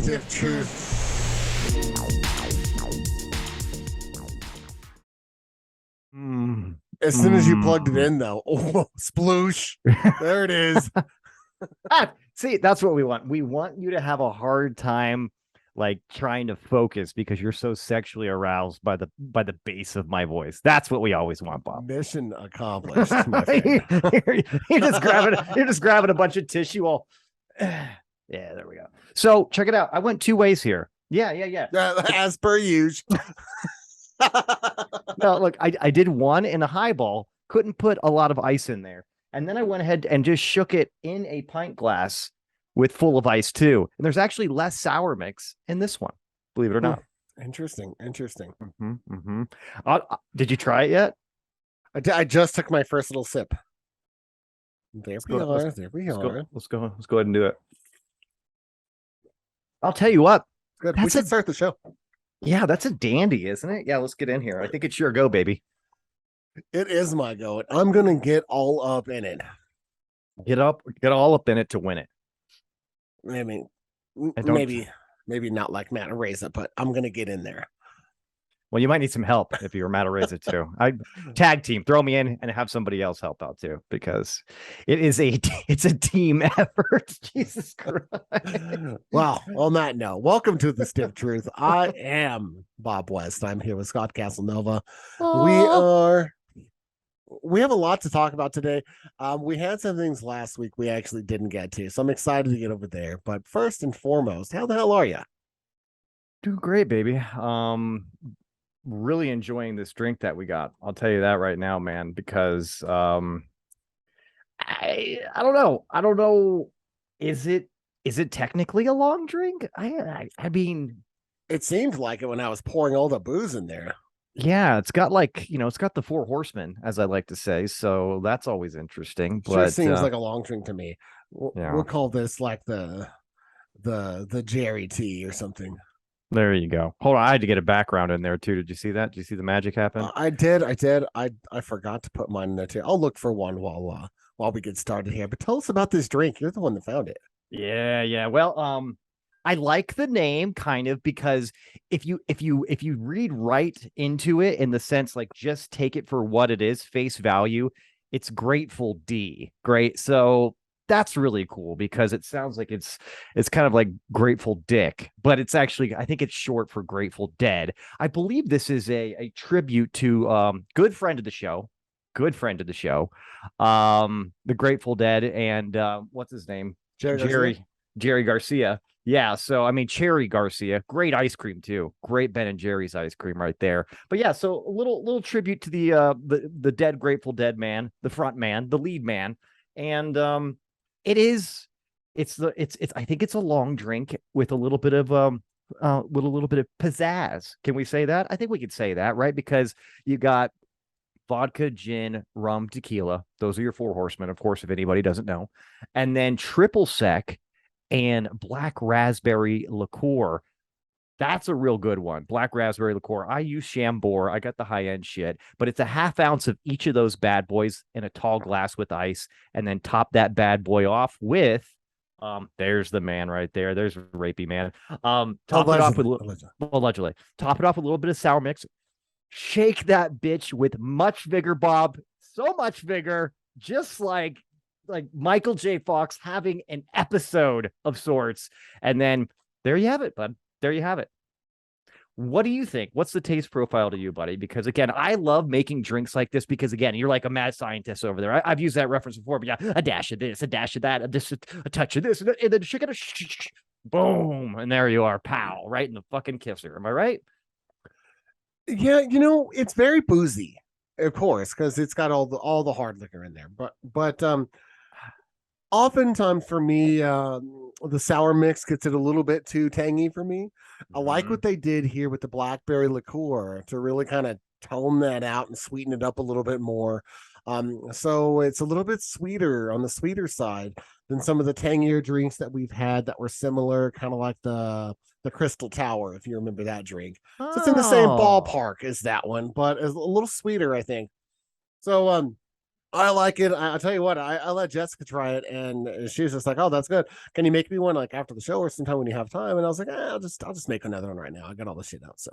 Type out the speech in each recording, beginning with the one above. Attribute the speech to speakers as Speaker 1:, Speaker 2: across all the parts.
Speaker 1: Stiff Truth. As soon as you plugged it in, though, oh, sploosh. There it is.
Speaker 2: See, that's what we want. We want you to have a hard time like trying to focus because you're so sexually aroused by the bass of my voice. That's what we always want, Bob.
Speaker 1: Mission accomplished, my friend.
Speaker 2: you're just grabbing a bunch of tissue all yeah, there we go. So check it out. I went two ways here. Yeah.
Speaker 1: As per usual.
Speaker 2: No, look, I did one in a highball, couldn't put a lot of ice in there. And then I went ahead and just shook it in a pint glass with full of ice too. And there's actually less sour mix in this one, believe it or not.
Speaker 1: Interesting.
Speaker 2: Did you try it yet?
Speaker 1: I just took my first little sip.
Speaker 2: Let's go ahead and do it. I'll tell you what.
Speaker 1: Good. We should start the show.
Speaker 2: Yeah, that's a dandy, isn't it? Yeah, let's get in here. I think it's your go, baby.
Speaker 1: It is my go. I'm gonna get all up in it.
Speaker 2: Get all up in it to win it.
Speaker 1: I mean, maybe not like Matt Araiza, but I'm gonna get in there.
Speaker 2: Well, you might need some help if you're Matt Araiza too. I tag team, throw me in and have somebody else help out too, because it's a team effort. Jesus Christ.
Speaker 1: Well, on that note, welcome to the Stiff Truth. I am Bob West. I'm here with Scott Casanova. We have a lot to talk about today. We had some things last week we actually didn't get to, so I'm excited to get over there. But first and foremost, how the hell are you?
Speaker 2: Doing great, baby. Really enjoying this drink that we got. I'll tell you that right now, man, because I don't know. Is it technically a long drink? I mean,
Speaker 1: it seemed like it when I was pouring all the booze in there.
Speaker 2: Yeah, it's got it's got the four horsemen, as I like to say, so that's always interesting.
Speaker 1: Sure, seems like a long drink to me. We'll call this like the Jerry tea or something.
Speaker 2: There you go. Hold on, I had to get a background in there too. Did you see that? Did you see the magic happen?
Speaker 1: I did. I forgot to put mine in there too. I'll look for one while we get started here. But tell us about this drink. You're the one that found it.
Speaker 2: Yeah. Well, I like the name kind of because if you read right into it in the sense like just take it for what it is, face value, it's Grateful D. Great. So that's really cool because it sounds like it's kind of like Grateful Dick, but it's actually, I think it's short for Grateful Dead. I believe this is a tribute to good friend of the show, the Grateful Dead, and what's his name? Jerry Garcia. Yeah, so I mean Cherry Garcia, great ice cream too. Great Ben and Jerry's ice cream right there. But yeah, so a little tribute to the dead Grateful Dead man, the front man, the lead man. And I think it's a long drink with a little bit of pizzazz. Can we say that? I think we could say that, right? Because you got vodka, gin, rum, tequila. Those are your four horsemen, of course, if anybody doesn't know. And then triple sec and black raspberry liqueur. That's a real good one. Black raspberry liqueur. I use Chambord. I got the high-end shit, but it's a half ounce of each of those bad boys in a tall glass with ice, and then top that bad boy off with there's the man right there. There's Rapey Man. Top it off with allegedly. Top it off with a little bit of sour mix. Shake that bitch with much vigor, Bob. So much vigor, just like Michael J. Fox having an episode of sorts. And then there you have it, bud. There you have it. What do you think? What's the taste profile to you, buddy? Because again, I love making drinks like this because again, you're like a mad scientist over there. I've used that reference before, but yeah, a dash of this, a dash of that, a touch of this, and then chicken, boom, and there you are, pow, right in the fucking kisser. Am I right?
Speaker 1: Yeah, it's very boozy, of course, because it's got all the hard liquor in there. But oftentimes for me, the sour mix gets it a little bit too tangy for me. I like what they did here with the blackberry liqueur to really kind of tone that out and sweeten it up a little bit more. So it's a little bit sweeter on the sweeter side than some of the tangier drinks that we've had that were similar, kind of like the Crystal Tower, if you remember that drink. So it's in the same ballpark as that one, but it's a little sweeter, I think. So I like it. I'll tell you what, I let Jessica try it, and she was just like, "Oh, that's good. Can you make me one like after the show or sometime when you have time?" And I was like, I'll just make another one right now. I got all the shit out, so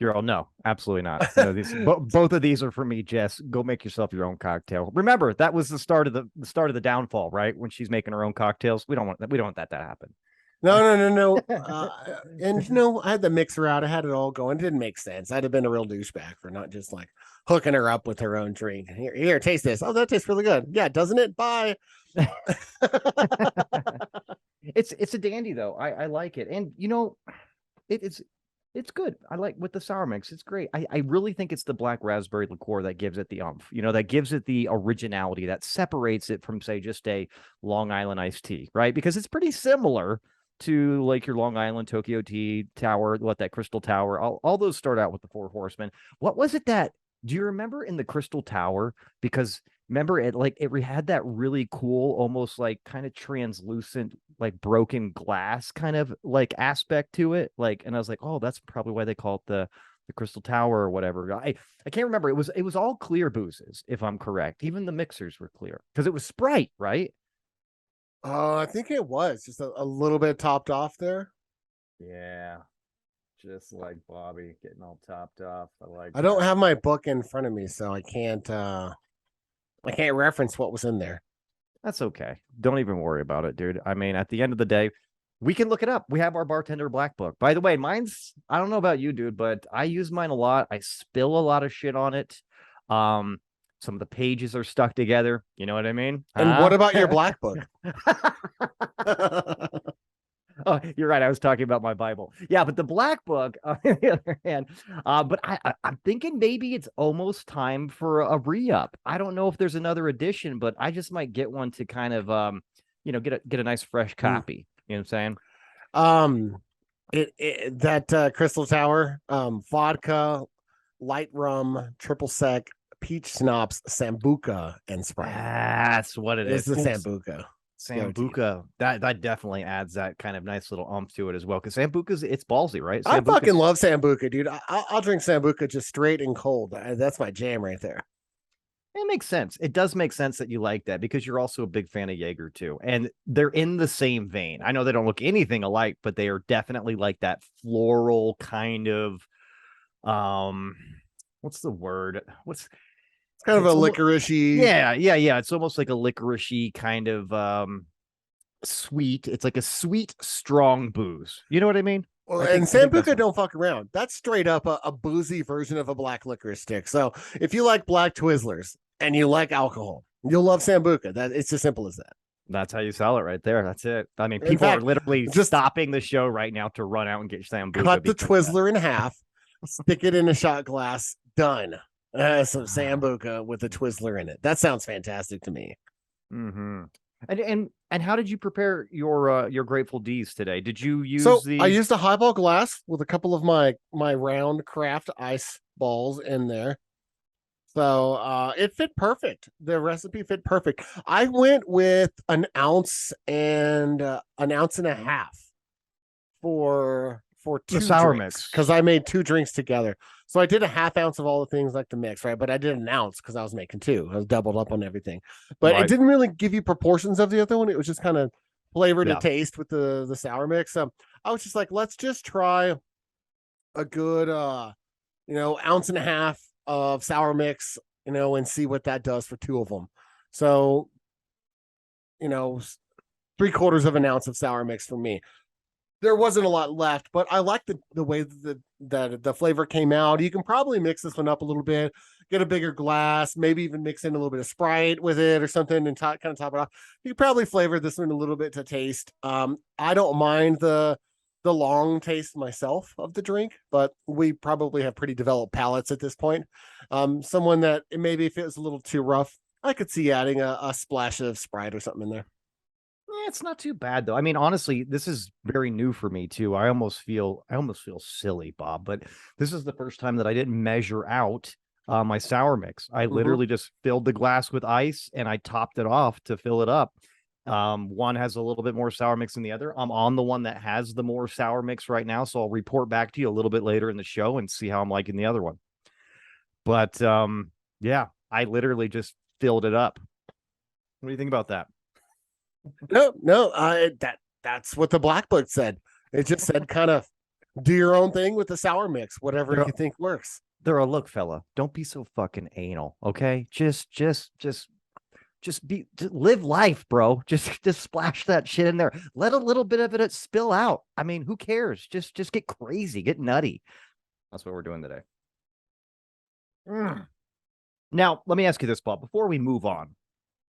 Speaker 2: You're all no, absolutely not. No, these both of these are for me, Jess. Go make yourself your own cocktail. Remember, that was the start of the start of the downfall, right? When she's making her own cocktails. We don't want that to happen.
Speaker 1: no. And I had the mixer out. I had it all going. It didn't make sense. I'd have been a real douchebag for not just like hooking her up with her own drink. Here, taste this. Oh, that tastes really good. Yeah, doesn't it? Bye.
Speaker 2: It's a dandy though. I like it, and it's good. I like with the sour mix. It's great. I really think it's the black raspberry liqueur that gives it the umph. That gives it the originality that separates it from say just a Long Island iced tea, right? Because it's pretty similar to like your Long Island Tokyo Tea Tower, that Crystal Tower. All those start out with the Four Horsemen. What was it that do you remember in the Crystal Tower? Because remember it had that really cool, almost like kind of translucent, like broken glass kind of like aspect to it. Like, and I was like, oh, that's probably why they call it the Crystal Tower or whatever. I can't remember. It was all clear boozes, if I'm correct. Even the mixers were clear because it was Sprite, right?
Speaker 1: I think it was just a little bit topped off there.
Speaker 2: Yeah, just like Bobby getting all topped off. I like
Speaker 1: I don't have my book in front of me, so I can't reference what was in there.
Speaker 2: That's okay. Don't even worry about it, dude. I mean, at the end of the day, we can look it up. We have our bartender black book. By the way, I don't know about you, dude, but I use mine a lot. I spill a lot of shit on it. Some of the pages are stuck together. You know what I mean?
Speaker 1: And what about your black book?
Speaker 2: Oh, you're right. I was talking about my Bible. Yeah, but the black book, on the other hand, but I'm thinking maybe it's almost time for a re-up. I don't know if there's another edition, but I just might get one to kind of get a nice fresh copy. You know what I'm saying?
Speaker 1: That Crystal Tower, vodka, light rum, triple sec, peach schnapps, sambuca, and Sprite.
Speaker 2: That's what it
Speaker 1: It's
Speaker 2: is.
Speaker 1: the sambuca.
Speaker 2: Sambuca. That definitely adds that kind of nice little umph to it as well. Because Sambuca's it's ballsy, right?
Speaker 1: I fucking love sambuca, dude. I'll drink sambuca just straight and cold. That's my jam right there.
Speaker 2: It makes sense. It does make sense that you like that because you're also a big fan of Jaeger too. And they're in the same vein. I know they don't look anything alike, but they are definitely like that floral kind of what's the word?
Speaker 1: It's kind of a
Speaker 2: almost,
Speaker 1: licoricey.
Speaker 2: yeah. It's almost like a licoricey kind of sweet. It's like a sweet, strong booze. You know what I mean?
Speaker 1: Well,
Speaker 2: I
Speaker 1: and
Speaker 2: think
Speaker 1: sambuca don't fuck around. That's straight up a boozy version of a black licorice stick. So if you like black Twizzlers and you like alcohol, you'll love sambuca. That it's as simple as that.
Speaker 2: That's how you sell it right there. That's it. I mean,
Speaker 1: In
Speaker 2: people are
Speaker 1: fact,
Speaker 2: literally
Speaker 1: just
Speaker 2: stopping the show right now to run out and get Sambuca.
Speaker 1: cut the Twizzler in half, stick it in a shot glass, done. Some sambuca with a Twizzler in it. That sounds fantastic to me.
Speaker 2: Mm-hmm. And how did you prepare your Grateful D's today? Did you use
Speaker 1: I used a highball glass with a couple of my round craft ice balls in there. So it fit perfect. The recipe fit perfect. I went with an ounce and a half for
Speaker 2: the
Speaker 1: two
Speaker 2: sour
Speaker 1: drinks
Speaker 2: mix?
Speaker 1: because I made two drinks together. So I did a half ounce of all the things like the mix, right? But I did an ounce because I was making two. I was doubled up on everything. But it didn't really give you proportions of the other one. It was just kind of flavor to taste with the sour mix. So I was just like, let's just try a good ounce and a half of sour mix, and see what that does for two of them. So, 3/4 of an ounce of sour mix for me. There wasn't a lot left, but I like the way that the flavor came out. You can probably mix this one up a little bit, get a bigger glass, maybe even mix in a little bit of Sprite with it or something and kind of top it off. You could probably flavor this one a little bit to taste. I don't mind the long taste myself of the drink, but we probably have pretty developed palates at this point. Someone that maybe if it was a little too rough, I could see adding a splash of Sprite or something in there.
Speaker 2: Yeah, it's not too bad though. I mean, honestly, this is very new for me too. I almost feel silly, Bob, but this is the first time that I didn't measure out my sour mix. I literally just filled the glass with ice and I topped it off to fill it up. One has a little bit more sour mix than the other. I'm on the one that has the more sour mix right now, so I'll report back to you a little bit later in the show and see how I'm liking the other one. But yeah, I literally just filled it up. What do you think about that?
Speaker 1: No, that's what the Black Book said. It just said kind of do your own thing with the sour mix, whatever you think works.
Speaker 2: They're a look, fella. Don't be so fucking anal, okay? Just live life, bro. Just splash that shit in there. Let a little bit of it spill out. I mean, who cares? Just get crazy, get nutty. That's what we're doing today. Now, let me ask you this, Bob, before we move on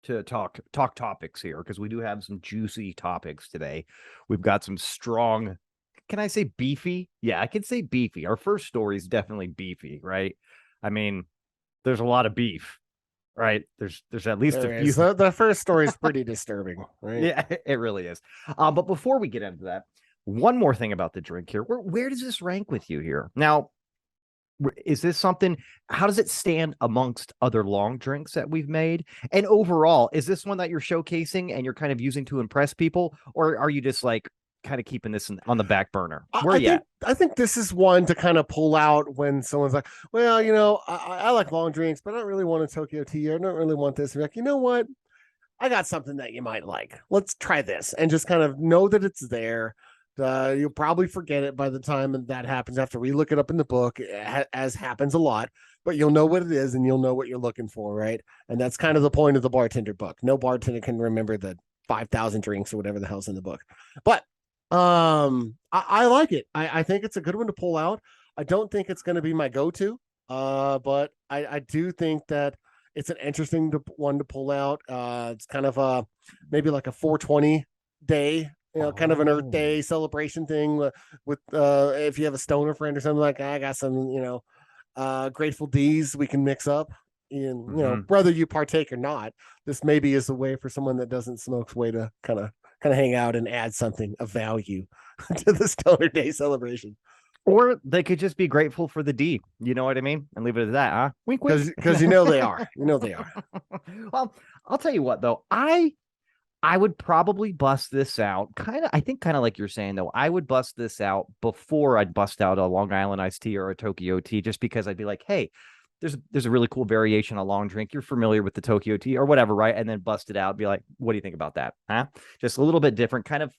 Speaker 2: to talk topics here, because we do have some juicy topics today. We've got some strong, can I say beefy? Yeah, I can say beefy. Our first story is definitely beefy, right? I mean, there's a lot of beef, right? There's at least a few.
Speaker 1: The first story is pretty disturbing, right?
Speaker 2: Yeah, it really is. But before we get into that, one more thing about the drink here. Where does this rank with you here? Now, is this something, how does it stand amongst other long drinks that we've made? And overall, is this one that you're showcasing and you're kind of using to impress people? Or are you just like kind of keeping this on the back burner?
Speaker 1: I think this is one to kind of pull out when someone's like, well, I like long drinks, but I don't really want a Tokyo tea. I don't really want this. You're like, you know what? I got something that you might like. Let's try this and just kind of know that it's there. You'll probably forget it by the time that happens. Have to relook it up in the book, as happens a lot, but you'll know what it is and you'll know what you're looking for, right? And that's kind of the point of the bartender book. No bartender can remember the 5,000 drinks or whatever the hell's in the book. But I like it. I think it's a good one to pull out. I don't think it's going to be my go-to, but I do think that it's an interesting one to pull out. It's kind of maybe like a 420 day, kind of an Earth Day celebration thing with if you have a stoner friend or something like, I got some, Grateful D's we can mix up. And whether you partake or not, this maybe is a way for someone that doesn't smoke way to kind of hang out and add something of value to the Stoner Day celebration.
Speaker 2: Or they could just be grateful for the D. You know what I mean? And leave it at that, huh? Wink, wink.
Speaker 1: Because they are. They are.
Speaker 2: Well, I'll tell you what, though. I would probably bust this out. I think like you're saying, though, I would bust this out before I'd bust out a Long Island iced tea or a Tokyo tea, just because I'd be like, hey, there's a really cool variation on long drink. You're familiar with the Tokyo tea or whatever, right? And then bust it out, be like, what do you think about that? Huh? Just a little bit different, kind of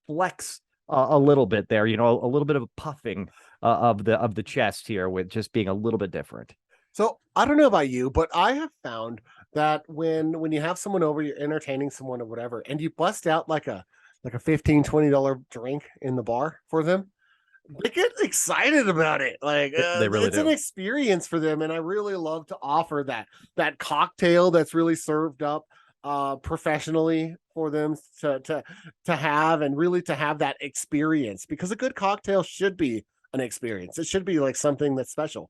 Speaker 2: flex a little bit there, a little bit of a puffing of the chest here with just being a little bit different.
Speaker 1: So I don't know about you, but I have found that when you have someone over, you're entertaining someone or whatever, and you bust out like a $15, $20 drink in the bar for them, they get excited about it. Like
Speaker 2: they really
Speaker 1: it's
Speaker 2: do.
Speaker 1: An experience for them, and I really love to offer that cocktail that's really served up professionally for them to have, and really to have that experience, because a good cocktail should be an experience. It should be like something that's special.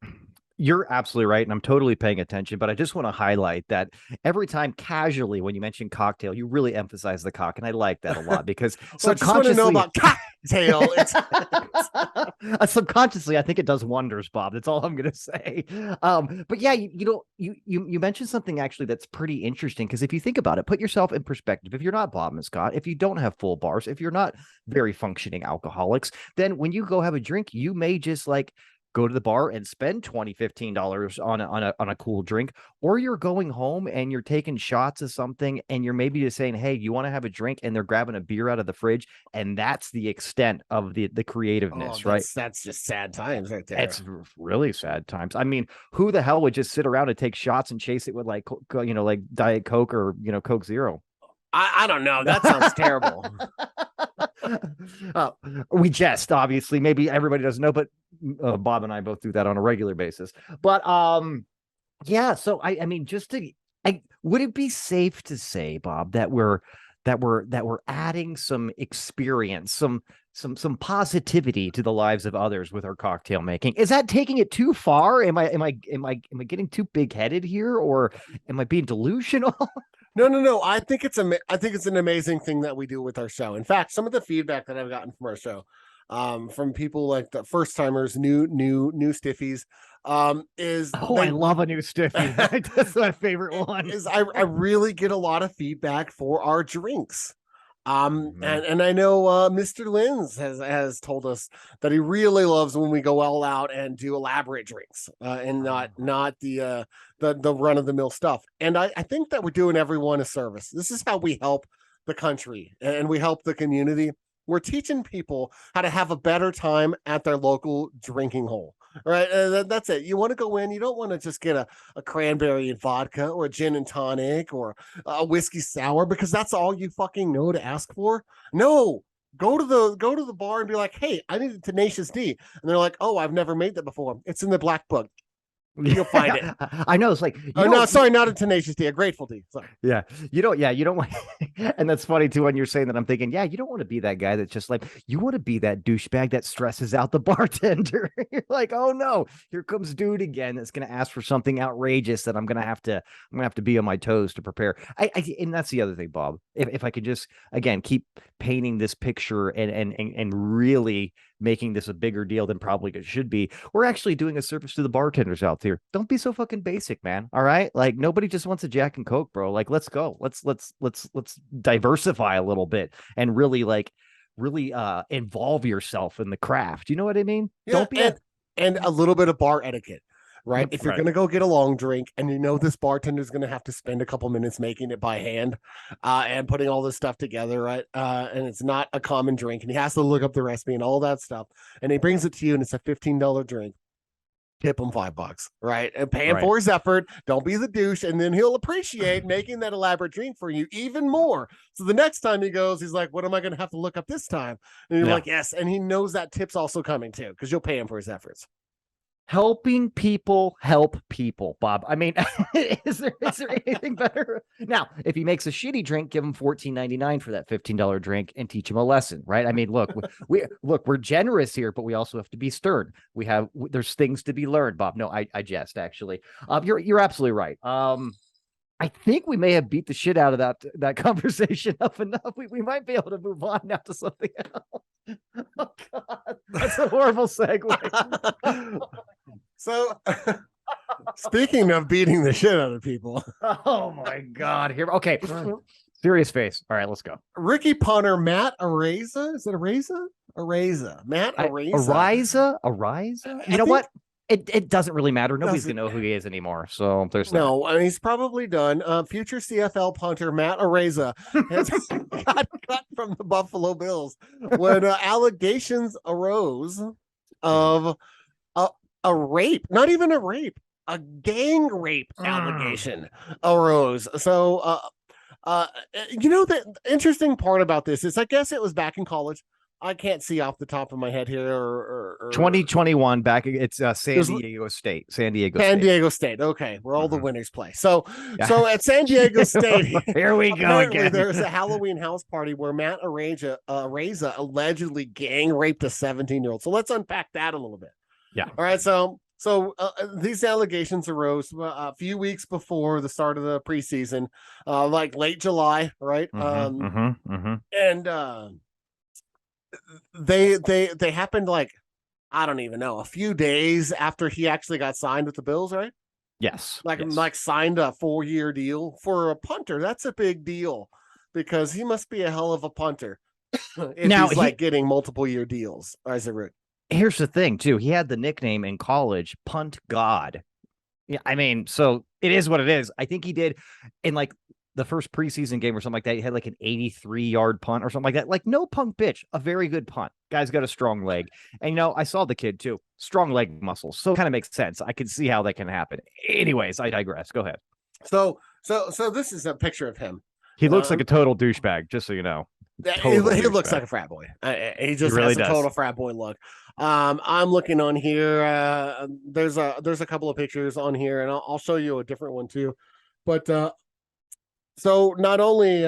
Speaker 2: You're absolutely right, and I'm totally paying attention, but I just want to highlight that every time casually when you mention cocktail, you really emphasize the cock, and I like that a lot because
Speaker 1: subconsciously, I just want to know about
Speaker 2: cocktail. Subconsciously, I think it does wonders, Bob. That's all I'm going to say. But yeah, you mentioned something actually that's pretty interesting, because if you think about it, put yourself in perspective. If you're not Bob and Scott, if you don't have full bars, if you're not very functioning alcoholics, then when you go have a drink, you may just like go to the bar and spend $20, $15 on a cool drink, or you're going home and you're taking shots of something and you're maybe just saying, hey, you want to have a drink? And they're grabbing a beer out of the fridge. And that's the extent of the creativeness, right?
Speaker 1: That's just sad times right there.
Speaker 2: It's really sad times. I mean, who the hell would just sit around and take shots and chase it with like Diet Coke or, Coke Zero?
Speaker 1: I don't know. That sounds terrible.
Speaker 2: We jest, obviously. Maybe everybody doesn't know, but Bob and I both do that on a regular basis. But yeah. So I mean, would it be safe to say, Bob, that we're adding some experience, some positivity to the lives of others with our cocktail making? Is that taking it too far? Am I getting too big headed here, or am I being delusional?
Speaker 1: No. I think it's an amazing thing that we do with our show. In fact, some of the feedback that I've gotten from our show, from people like the first timers, new stiffies, is
Speaker 2: I love a new stiffy. That's my favorite one.
Speaker 1: Is I really get a lot of feedback for our drinks. And I know Mr. Linz has told us that he really loves when we go all out and do elaborate drinks, and not the run of the mill stuff. And I think that we're doing everyone a service. This is how we help the country and we help the community. We're teaching people how to have a better time at their local drinking hole. Right. That's it. You want to go in. You don't want to just get a cranberry and vodka or a gin and tonic or a whiskey sour because that's all you fucking know to ask for. No, go to the bar and be like, hey, I need a Tenacious D. And they're like, oh, I've never made that before. It's in the black book. You'll find it.
Speaker 2: I know. It's like,
Speaker 1: no, sorry, not a Tenacious D, a Grateful D. Sorry.
Speaker 2: Yeah. You don't want, and that's funny too, when you're saying that, I'm thinking, yeah, you don't want to be that guy that's just like, you want to be that douchebag that stresses out the bartender. You're like, oh no, here comes dude again. That's going to ask for something outrageous that I'm going to have to be on my toes to prepare. And that's the other thing, Bob, if I could just, again, keep painting this picture and really making this a bigger deal than probably it should be. We're actually doing a service to the bartenders out there. Don't be so fucking basic, man. All right. Like nobody just wants a Jack and Coke, bro. Like, let's go. Let's diversify a little bit and really involve yourself in the craft. You know what I mean?
Speaker 1: Yeah,
Speaker 2: Don't be
Speaker 1: and a little bit of bar etiquette. Right. If you're
Speaker 2: Right.
Speaker 1: going to go get a long drink and you know this bartender is going to have to spend a couple minutes making it by hand and putting all this stuff together. Right. And it's not a common drink and he has to look up the recipe and all that stuff. And he brings it to you and it's a $15 drink. Tip him $5. Right. And pay him for his effort. Don't be the douche. And then he'll appreciate making that elaborate drink for you even more. So the next time he goes, he's like, what am I going to have to look up this time? And you're like, yes. And he knows that tip's also coming too because you'll pay him for his efforts.
Speaker 2: Helping people help people, Bob. I mean, is there anything better? Now, if he makes a shitty drink, give him $14.99 for that $15 drink and teach him a lesson, right? I mean, look, we're generous here, but we also have to be stern. There's things to be learned, Bob. No, I jest actually. You're absolutely right. I think we may have beat the shit out of that conversation up enough. We might be able to move on now to something else. Oh God, that's a horrible segue.
Speaker 1: So, speaking of beating the shit out of people,
Speaker 2: oh my God! Here, okay, serious face. All right, let's go.
Speaker 1: Rookie punter Matt Araiza. Is it Araiza? Araiza. Matt Araiza.
Speaker 2: Araiza. You know what? It doesn't really matter. Nobody's gonna know who he is anymore. So there's
Speaker 1: no. I mean, he's probably done. Future CFL punter Matt Araiza has got cut from the Buffalo Bills when allegations arose of a rape, not even a rape, a gang rape allegation arose. So, the interesting part about this is, I guess it was back in college. I can't see off the top of my head here. Or
Speaker 2: 2021 back. It's San Diego State. San Diego
Speaker 1: State. Okay, where all the winners play. So at San Diego State,
Speaker 2: here we go again.
Speaker 1: There's a Halloween house party where Matt Araiza allegedly gang raped a 17-year-old. So let's unpack that a little bit.
Speaker 2: Yeah.
Speaker 1: All right. So these allegations arose a few weeks before the start of the preseason, like late July, right? And they happened like, I don't even know, a few days after he actually got signed with the Bills, right?
Speaker 2: Yes.
Speaker 1: Like signed a 4-year deal for a punter. That's a big deal because he must be a hell of a punter. If now he's like getting multiple year deals. As a root.
Speaker 2: Here's the thing too. He had the nickname in college, Punt God. Yeah, I mean, so it is what it is. I think he did in like the first preseason game or something like that. He had like an 83-yard punt or something like that. Like no punk bitch, a very good punt. Guy's got a strong leg. And I saw the kid too. Strong leg muscles. So it kind of makes sense. I can see how that can happen. Anyways, I digress. Go ahead.
Speaker 1: So this is a picture of him.
Speaker 2: He looks like a total douchebag, just so you know.
Speaker 1: He looks like a frat boy. He just really has a total frat boy look. I'm looking on here. There's a couple of pictures on here, and I'll show you a different one too. But so not only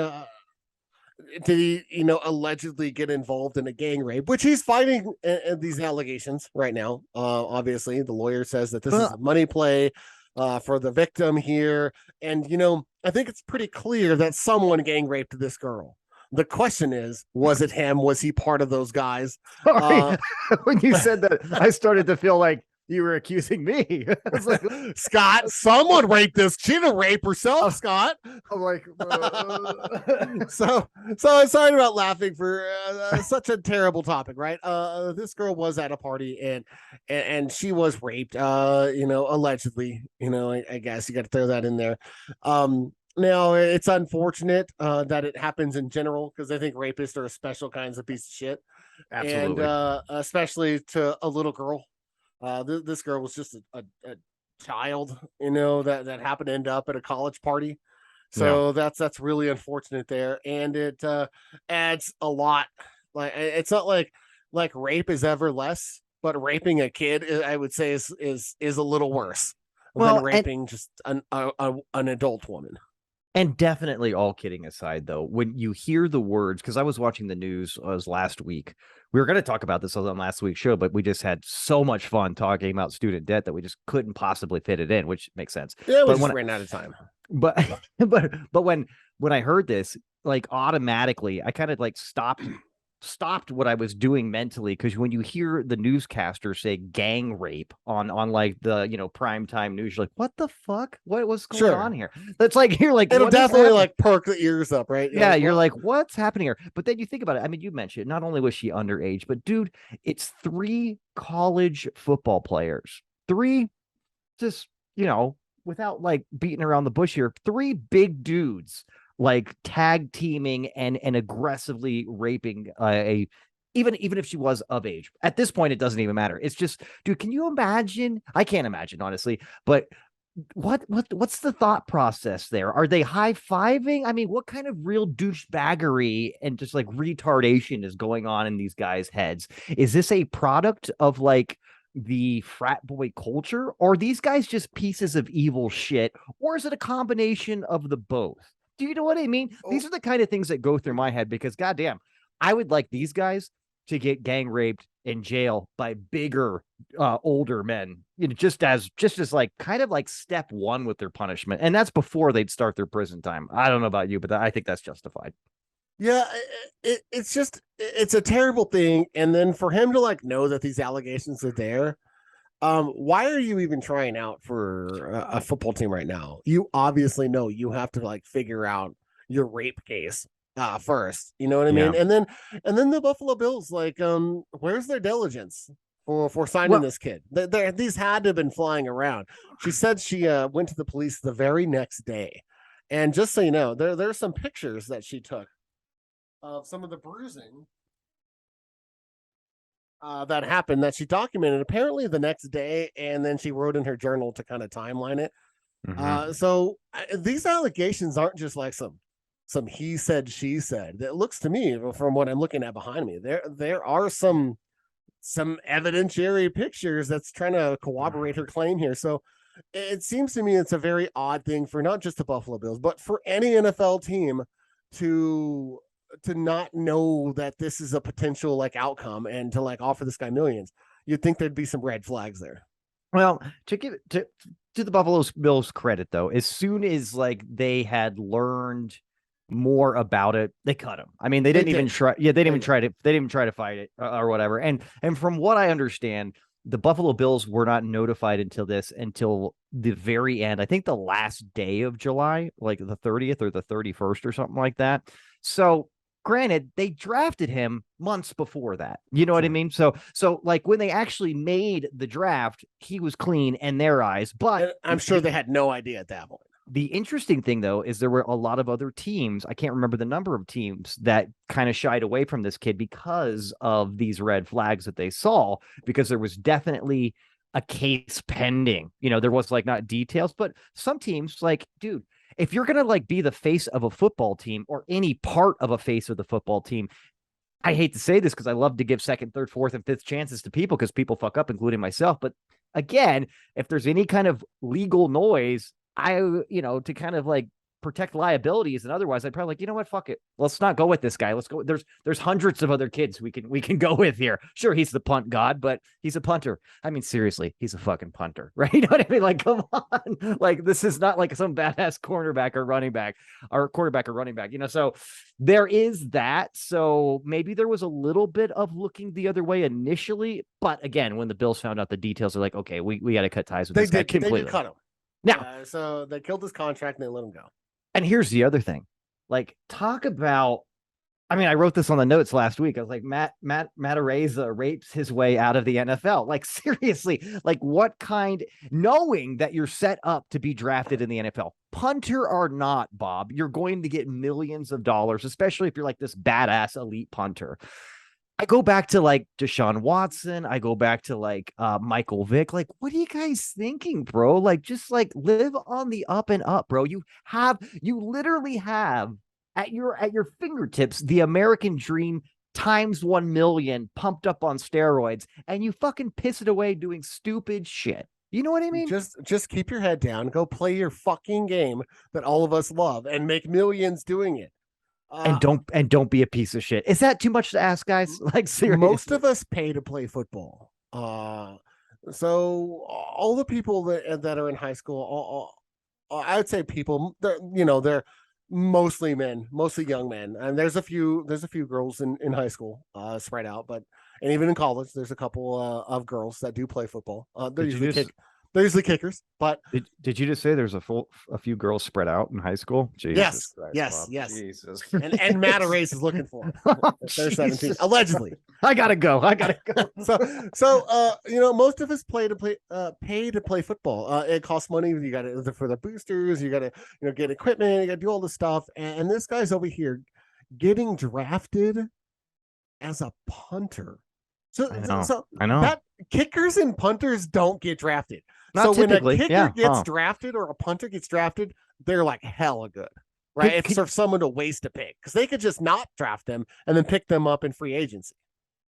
Speaker 1: did he, allegedly get involved in a gang rape, which he's fighting these allegations right now. Obviously, the lawyer says that this is a money play for the victim here, and I think it's pretty clear that someone gang raped this girl. The question is, was it him? Was he part of those guys?
Speaker 2: When you said that, I started to feel like, You were accusing me. I was like,
Speaker 1: Scott, someone raped this. She didn't rape herself, Scott.
Speaker 2: I'm like,
Speaker 1: so I'm sorry about laughing for such a terrible topic, right? This girl was at a party and she was raped, allegedly. I guess you got to throw that in there. Now it's unfortunate that it happens in general because I think rapists are special kinds of piece of shit,
Speaker 2: absolutely.
Speaker 1: and especially to a little girl. This girl was just a child, that happened to end up at a college party. So that's really unfortunate there, and it adds a lot. Like it's not like rape is ever less, but raping a kid, I would say, is a little worse than raping just an adult woman.
Speaker 2: And definitely, all kidding aside, though, when you hear the words, because I was watching the news was last week. We were going to talk about this on last week's show, but we just had so much fun talking about student debt that we just couldn't possibly fit it in, which makes sense.
Speaker 1: Yeah, we just ran out of time.
Speaker 2: But but when I heard this, like automatically, I kind of like stopped what I was doing mentally, because when you hear the newscaster say gang rape on like the primetime news, you're like, what the fuck? What's going on here? That's like, you're like,
Speaker 1: it'll definitely like perk the ears up, right?
Speaker 2: You're like, what's happening here? But then you think about it. I mean, you mentioned not only was she underage, but dude, it's 3 college football players, 3 just without like beating around the bush here, 3 big dudes like tag teaming and aggressively raping even if she was of age. At this point, it doesn't even matter. It's just, dude, can you imagine? I can't imagine, honestly, but what's the thought process there? Are they high-fiving? I mean, what kind of real douchebaggery and just like retardation is going on in these guys' heads? Is this a product of like the frat boy culture, or are these guys just pieces of evil shit, or is it a combination of the both? Do you know what I mean? These are the kind of things that go through my head, because goddamn, I would like these guys to get gang raped in jail by bigger, older men, just as like kind of like step one with their punishment. And that's before they'd start their prison time. I don't know about you, but I think that's justified.
Speaker 1: Yeah, it's a terrible thing. And then for him to like know that these allegations are there, why are you even trying out for a football team right now? You obviously know you have to like figure out your rape case first. You know what I mean? And then the Buffalo Bills, like, where's their diligence for signing this kid? These had to have been flying around. She said she went to the police the very next day. And just so you know, there's some pictures that she took of some of the bruising that happened that she documented apparently the next day, and then she wrote in her journal to kind of timeline it. So these allegations aren't just like some he said, she said. It looks to me, from what I'm looking at behind me, there are some evidentiary pictures that's trying to corroborate her claim here. So it seems to me it's a very odd thing for not just the Buffalo Bills, but for any NFL team to not know that this is a potential like outcome and to like offer this guy millions. You'd think there'd be some red flags there.
Speaker 2: Well, to give to the Buffalo Bills credit, though, as soon as like they had learned more about it, they cut him. I mean, they didn't even try. Yeah, they didn't even try to fight it or whatever. And from what I understand, the Buffalo Bills were not notified until the very end. I think the last day of July, like the 30th or the 31st or something like that. So granted, they drafted him months before that. You know what I mean? So like when they actually made the draft, he was clean in their eyes. But
Speaker 1: and I'm sure they had no idea at that point.
Speaker 2: The interesting thing, though, is there were a lot of other teams. I can't remember the number of teams that kind of shied away from this kid because of these red flags that they saw, because there was definitely a case pending. There was like not details, but some teams like, dude, if you're going to like be the face of a football team or any part of a face of the football team, I hate to say this because I love to give second, third, fourth, and fifth chances to people because people fuck up, including myself. But again, if there's any kind of legal noise, to kind of like protect liabilities and otherwise, I'd probably like, you know what, fuck it, let's not go with this guy. Let's go. There's hundreds of other kids we can go with here. Sure, he's the punt god, but he's a punter. I mean, seriously, he's a fucking punter, right? You know what I mean? Like, come on, like this is not like some badass cornerback or running back or quarterback or running back, you know. So there is that. So maybe there was a little bit of looking the other way initially, but again, when the Bills found out the details, they're like, okay, we got to cut ties with this guy completely.
Speaker 1: They did cut him.
Speaker 2: Now,
Speaker 1: so they killed his contract and they let him go.
Speaker 2: And here's the other thing. Like, talk about, I mean, I wrote this on the notes last week. I was like, Matt Araiza rapes his way out of the NFL. Like, seriously, like what kind, knowing that you're set up to be drafted in the NFL, punter or not, Bob, you're going to get millions of dollars, especially if you're like this badass elite punter. I go back to like Deshaun Watson. I go back to like Michael Vick. Like, what are you guys thinking, bro? Like, just like live on the up and up, bro. You literally have at your fingertips the American dream times 1 million pumped up on steroids, and you fucking piss it away doing stupid shit. You know what I mean?
Speaker 1: Just keep your head down, go play your fucking game that all of us love, and make millions doing it.
Speaker 2: And don't be a piece of shit. Is that too much to ask, guys? Like, seriously,
Speaker 1: most of us pay to play football. So all the people that are in high school, I would say people, they're mostly men, mostly young men, and there's a few girls in high school spread out, and even in college, there's a couple of girls that do play football. They're usually kickers, but
Speaker 2: did you just say there's a few girls spread out in high school? Jesus
Speaker 1: yes.
Speaker 2: Jesus.
Speaker 1: And Matt Araiza is looking for them. They're 17, allegedly.
Speaker 2: I gotta go.
Speaker 1: So most of us pay to play football. It costs money. You got to for the boosters. You got to get equipment. You got to do all this stuff. And this guy's over here getting drafted as a punter. I know that kickers and punters don't get drafted.
Speaker 2: Not
Speaker 1: so
Speaker 2: typically.
Speaker 1: When a kicker gets drafted or a punter gets drafted, they're like hella good, right? It's for someone to waste a pick because they could just not draft them and then pick them up in free agency.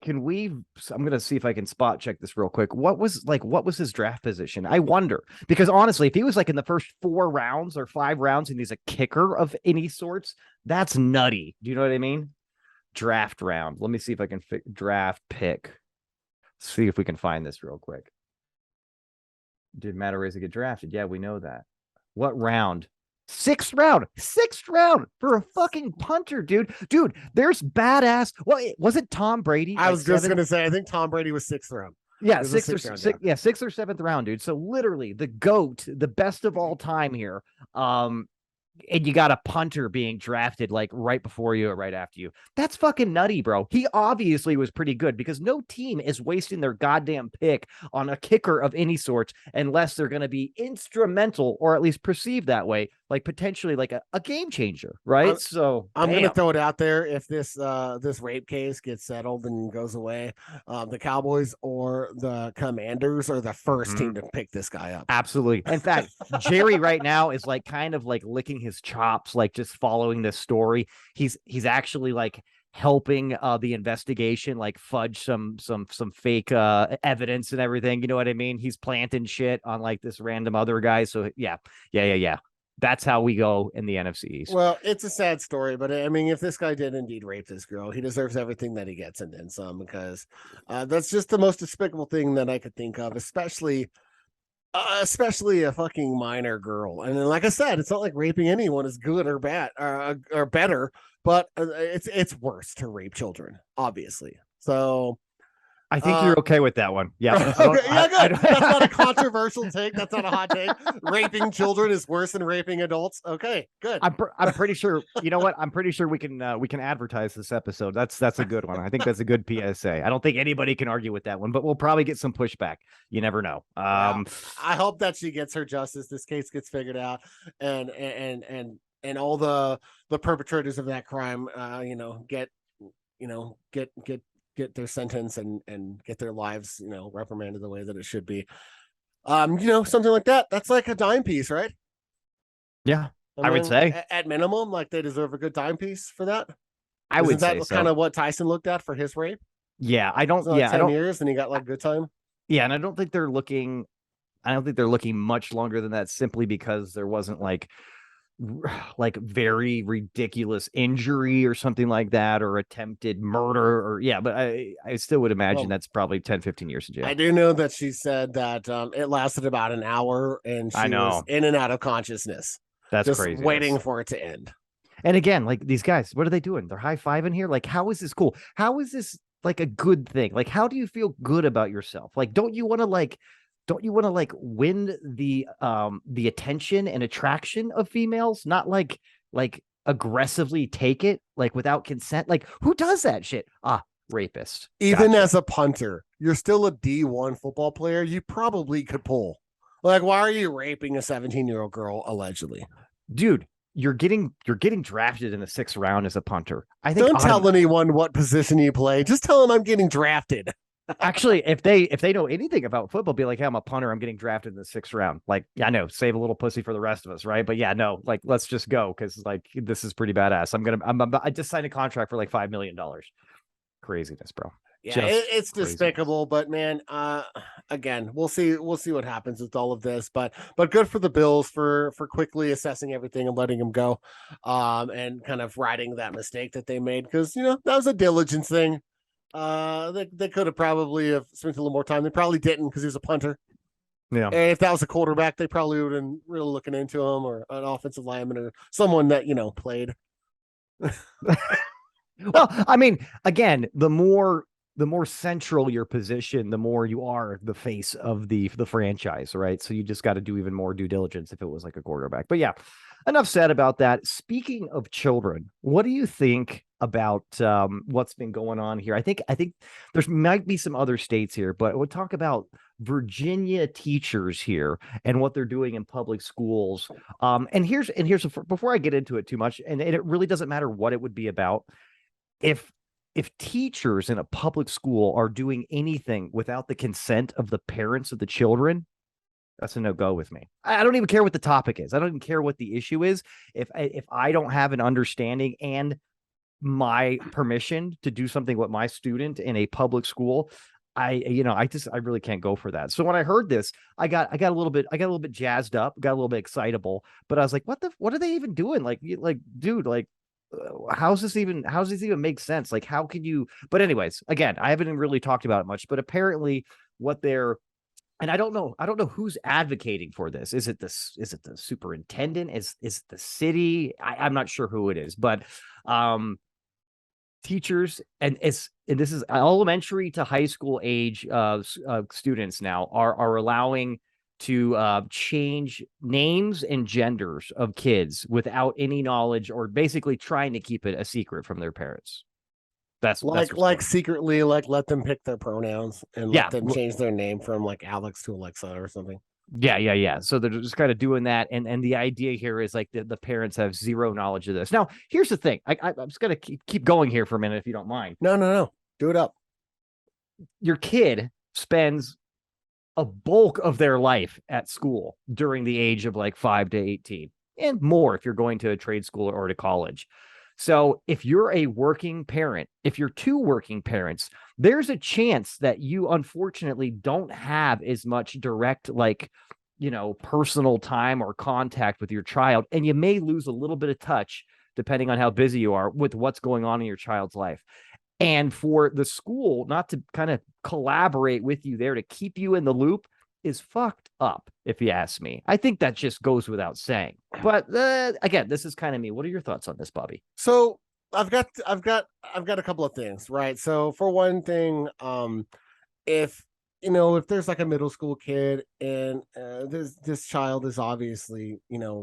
Speaker 2: I'm gonna see if I can spot check this real quick. What was his draft position? I wonder, because honestly, if he was like in the first 4 rounds or 5 rounds and he's a kicker of any sorts, that's nutty. Do you know what I mean? Draft round. Let me see if I can draft pick. See if we can find this real quick. Did Matt Araiza get drafted? Yeah, we know that. What round? 6th round. 6th round for a fucking punter, dude. Dude, there's badass. Well, was it Tom Brady?
Speaker 1: I was just gonna say, I think Tom Brady was 6th round.
Speaker 2: Yeah, 6th or 7th round, dude. So literally the GOAT, the best of all time here. And you got a punter being drafted like right before you or right after you. That's fucking nutty, bro. He obviously was pretty good because no team is wasting their goddamn pick on a kicker of any sort unless they're going to be instrumental or at least perceived that way, like potentially like a game changer, right?
Speaker 1: I'm going to throw it out there. If this rape case gets settled and goes away, the Cowboys or the Commanders are the first team to pick this guy up.
Speaker 2: Absolutely. In fact, Jerry right now is like kind of like licking his chops, like just following this story. He's actually like helping the investigation, like fudge some fake evidence and everything. You know what I mean? He's planting shit on like this random other guy. So yeah. That's how we go in the NFC East.
Speaker 1: Well, it's a sad story, but I mean, if this guy did indeed rape this girl, he deserves everything that he gets and then some, because that's just the most despicable thing that I could think of, especially a fucking minor girl. And then, like I said, it's not like raping anyone is good or bad or better, but it's worse to rape children, obviously. So
Speaker 2: I think you're okay with that one. Yeah.
Speaker 1: Okay, good. That's not a controversial take. That's not a hot take. Raping children is worse than raping adults. Okay, good.
Speaker 2: I'm pretty sure. You know what? I'm pretty sure we can advertise this episode. That's a good one. I think that's a good PSA. I don't think anybody can argue with that one, but we'll probably get some pushback. You never know.
Speaker 1: I hope that she gets her justice. This case gets figured out, and all the perpetrators of that crime, get their sentence and get their lives, reprimanded the way that it should be. Something like that. That's like a dime piece, right?
Speaker 2: Yeah, I would say
Speaker 1: at minimum, like they deserve a good dime piece for that.
Speaker 2: I would say
Speaker 1: that kind of what Tyson looked at for his rape.
Speaker 2: Yeah, I don't.
Speaker 1: Like 10 years, and he got like good time.
Speaker 2: Yeah, and I don't think they're looking much longer than that, simply because there wasn't like like very ridiculous injury or something like that, or attempted murder, or yeah, but I still would imagine
Speaker 1: Well,
Speaker 2: that's probably 10, 15 years in
Speaker 1: I
Speaker 2: jail.
Speaker 1: do know that she said that it lasted about an hour and
Speaker 2: I
Speaker 1: she was
Speaker 2: know.
Speaker 1: in and out of consciousness,
Speaker 2: That's
Speaker 1: just waiting
Speaker 2: craziness.
Speaker 1: for it to end.
Speaker 2: And again, like these guys, what are they doing? They're high-fiving here. Like, how is this cool? How is this like a good thing? Like, how do you feel good about yourself? Like, don't you want to like win the attention and attraction of females? Not like aggressively take it like without consent. Like, who does that shit? Ah, rapist.
Speaker 1: Even
Speaker 2: Gotcha.
Speaker 1: as a punter, you're still a D1 football player. You probably could pull. Like, why are you raping a 17-year-old girl allegedly?
Speaker 2: Dude, you're getting drafted in the 6th round as a punter. I think
Speaker 1: Don't tell anyone what position you play. Just tell them I'm getting drafted.
Speaker 2: actually, if they know anything about football, be like, hey, I'm a punter. I'm getting drafted in the 6th round. Like, yeah, I know, save a little pussy for the rest of us, right? But yeah, no, like, let's just go because like this is pretty badass. I just signed a contract for like $5 million. Craziness, bro.
Speaker 1: Yeah,
Speaker 2: Just
Speaker 1: it's
Speaker 2: craziness.
Speaker 1: despicable, but man, again, we'll see what happens with all of this, but good for the Bills for quickly assessing everything and letting them go, and kind of righting that mistake that they made because that was a diligence thing. They could have probably have spent a little more time. They probably didn't because he was a punter.
Speaker 2: Yeah.
Speaker 1: And if that was a quarterback, they probably would have been really looking into him or an offensive lineman or someone that played.
Speaker 2: Well, I mean, again, the more central your position, the more you are the face of the franchise, right? So you just got to do even more due diligence if it was like a quarterback. But yeah, enough said about that. Speaking of children, what do you think about what's been going on here? I think there's might be some other states here, but we'll talk about Virginia teachers here and what they're doing in public schools. Before I get into it too much, and it really doesn't matter what it would be about if teachers in a public school are doing anything without the consent of the parents of the children, that's a no-go with me. I don't even care what the topic is. I don't even care what the issue is. If I don't have an understanding and my permission to do something with my student in a public school, I really can't go for that. So when I heard this, I got a little bit jazzed up, got a little bit excitable, but I was like, what are they even doing? Like, dude, like, how's this even make sense? Like, how can you? But anyways, again, I haven't really talked about it much, but apparently what they're and I don't know who's advocating for this. Is it the superintendent? Is it the city? I'm not sure who it is, but teachers and this is elementary to high school age students now are allowing to change names and genders of kids without any knowledge or basically trying to keep it a secret from their parents. That's
Speaker 1: like
Speaker 2: what's going on.
Speaker 1: secretly like let them pick their pronouns and let
Speaker 2: Yeah,
Speaker 1: them change their name from like Alex to Alexa or something.
Speaker 2: yeah. So they're just kind of doing that, and the idea here is like the parents have zero knowledge of this. Now, here's the thing. I'm just gonna keep going here for a minute if you don't mind.
Speaker 1: No, no, no. Do it up.
Speaker 2: Your kid spends a bulk of their life at school during the age of like 5 to 18 and more if you're going to a trade school or to college. So if you're a working parent, if you're two working parents, there's a chance that you unfortunately don't have as much direct, like, personal time or contact with your child. And you may lose a little bit of touch, depending on how busy you are, with what's going on in your child's life. And for the school not to kind of collaborate with you there to keep you in the loop is fucked up, if you ask me. I think that just goes without saying. But again, this is kind of me. What are your thoughts on this, Bobby?
Speaker 1: So I've got a couple of things, right? So for one thing, if if there's like a middle school kid and this child is obviously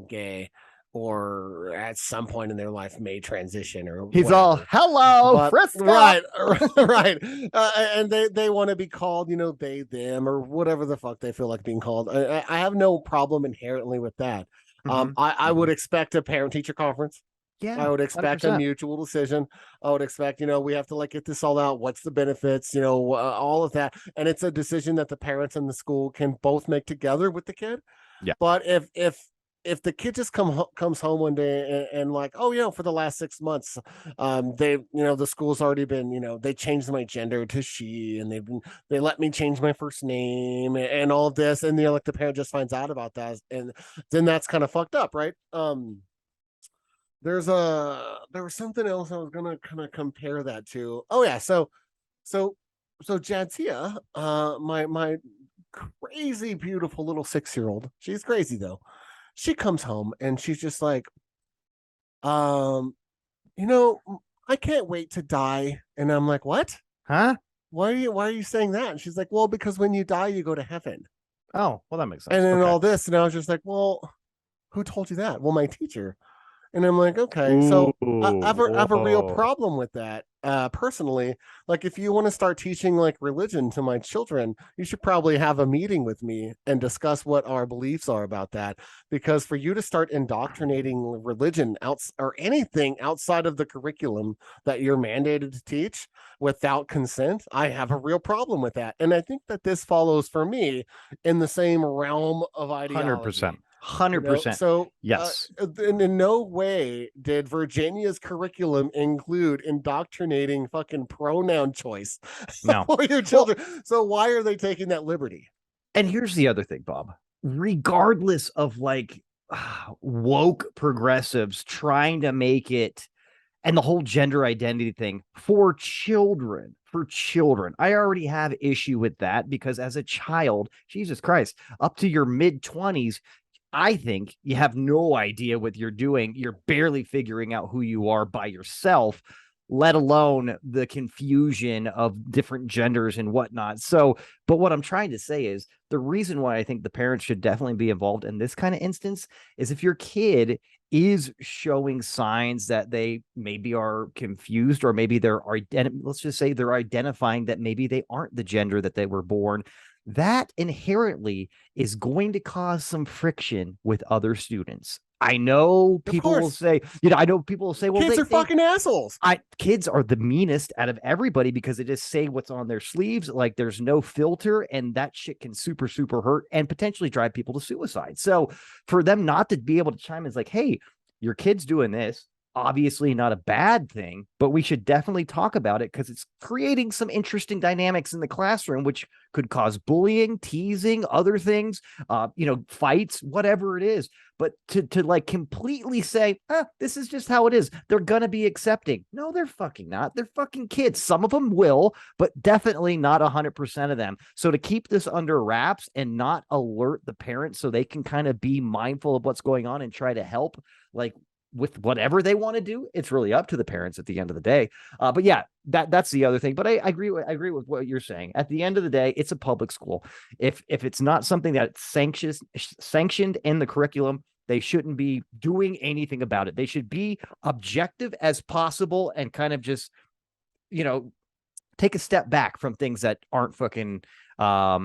Speaker 1: gay or at some point in their life may transition or
Speaker 2: He's all,
Speaker 1: whatever,
Speaker 2: hello,
Speaker 1: but
Speaker 2: Frisco.
Speaker 1: right, right, and they want to be called they them or whatever the fuck they feel like being called. I have no problem inherently with that.
Speaker 2: Mm-hmm.
Speaker 1: I would
Speaker 2: Mm-hmm.
Speaker 1: expect a parent teacher conference.
Speaker 2: Yeah,
Speaker 1: I would
Speaker 2: hundred
Speaker 1: expect a
Speaker 2: percent.
Speaker 1: mutual decision. I would expect, we have to like get this all out. What's the benefits, all of that. And it's a decision that the parents and the school can both make together with the kid.
Speaker 2: Yeah.
Speaker 1: But if the kid just comes home one day and like, oh, for the last 6 months, the school's already been, they changed my gender to she, and they let me change my first name and all of this, and like the parent just finds out about that, and then that's kind of fucked up, right? there was something else I was gonna kind of compare that to. Oh yeah, so so Jatia, my crazy beautiful little 6-year-old. She's crazy though. She comes home and she's just like, um, you know, I can't wait to die. And I'm like, what?
Speaker 2: Huh?
Speaker 1: Why are you saying that? And she's like, well, because when you die, you go to heaven.
Speaker 2: Oh, well, that makes
Speaker 1: And
Speaker 2: sense.
Speaker 1: then
Speaker 2: Okay.
Speaker 1: all this, and I was just like, well, who told you that? Well, my teacher. And I'm like, okay,
Speaker 2: Ooh,
Speaker 1: so I have a real
Speaker 2: whoa.
Speaker 1: problem with that. Personally, like if you want to start teaching like religion to my children, you should probably have a meeting with me and discuss what our beliefs are about that. Because for you to start indoctrinating religion out or anything outside of the curriculum that you're mandated to teach without consent, I have a real problem with that. And I think that this follows for me in the same realm of
Speaker 2: 100%.
Speaker 1: ideology. You know,
Speaker 2: 100%.
Speaker 1: so
Speaker 2: Yes.
Speaker 1: in no way did Virginia's curriculum include indoctrinating fucking pronoun choice
Speaker 2: No.
Speaker 1: for your
Speaker 2: Well,
Speaker 1: children. So why are they taking that liberty?
Speaker 2: and here's the other thing, Bob. Regardless of like woke progressives trying to make it and the whole gender identity thing for children, I already have issue with that because as a child, Jesus Christ, up to your mid 20s, I think you have no idea what you're doing. You're barely figuring out who you are by yourself, let alone the confusion of different genders and whatnot. So, but what I'm trying to say is the reason why I think the parents should definitely be involved in this kind of instance is if your kid is showing signs that they maybe are confused or maybe let's just say they're identifying that maybe they aren't the gender that they were born, that inherently is going to cause some friction with other students. I know
Speaker 1: Of
Speaker 2: people will
Speaker 1: course,
Speaker 2: say, well,
Speaker 1: kids are fucking assholes.
Speaker 2: kids are the meanest out of everybody because they just say what's on their sleeves. Like there's no filter, and that shit can super, super hurt and potentially drive people to suicide. So for them not to be able to chime in is like, hey, your kid's doing this. Obviously, not a bad thing, but we should definitely talk about it because it's creating some interesting dynamics in the classroom, which could cause bullying, teasing, other things, fights, whatever it is. But to like completely say, this is just how it is. They're gonna be accepting. No, they're fucking not. They're fucking kids. Some of them will, but definitely not 100% of them. So to keep this under wraps and not alert the parents so they can kind of be mindful of what's going on and try to help, like with whatever they want to do, it's really up to the parents at the end of the day. But yeah, that's the other thing. But I agree with what you're saying. At the end of the day, it's a public school. If it's not something that's sanctioned in the curriculum, they shouldn't be doing anything about it. They should be objective as possible and kind of just, take a step back from things that aren't fucking. I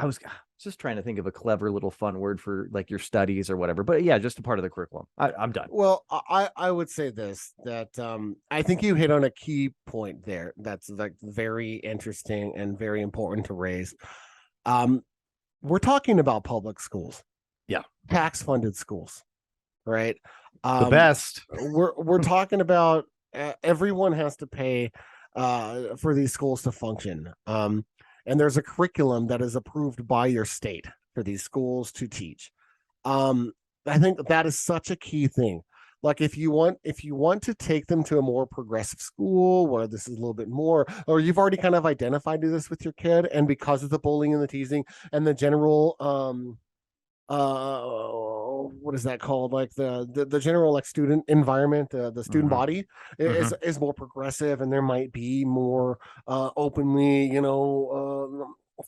Speaker 2: was just trying to think of a clever little fun word for like your studies or whatever. But yeah, just a part of the curriculum. I'm done.
Speaker 1: Well, I would say this that I think you hit on a key point there. That's like very interesting and very important to raise. Um, we're talking about public schools,
Speaker 2: Yeah,
Speaker 1: tax funded schools, right?
Speaker 2: the best.
Speaker 1: We're talking about everyone has to pay for these schools to function. And there's a curriculum that is approved by your state for these schools to teach. Um, I think that is such a key thing. Like if you want to take them to a more progressive school where this is a little bit more, or you've already kind of identified this with your kid, and because of the bullying and the teasing and the general what is that called, like the general like student environment, the student
Speaker 2: Mm-hmm.
Speaker 1: body
Speaker 2: Mm-hmm.
Speaker 1: is more progressive, and there might be more openly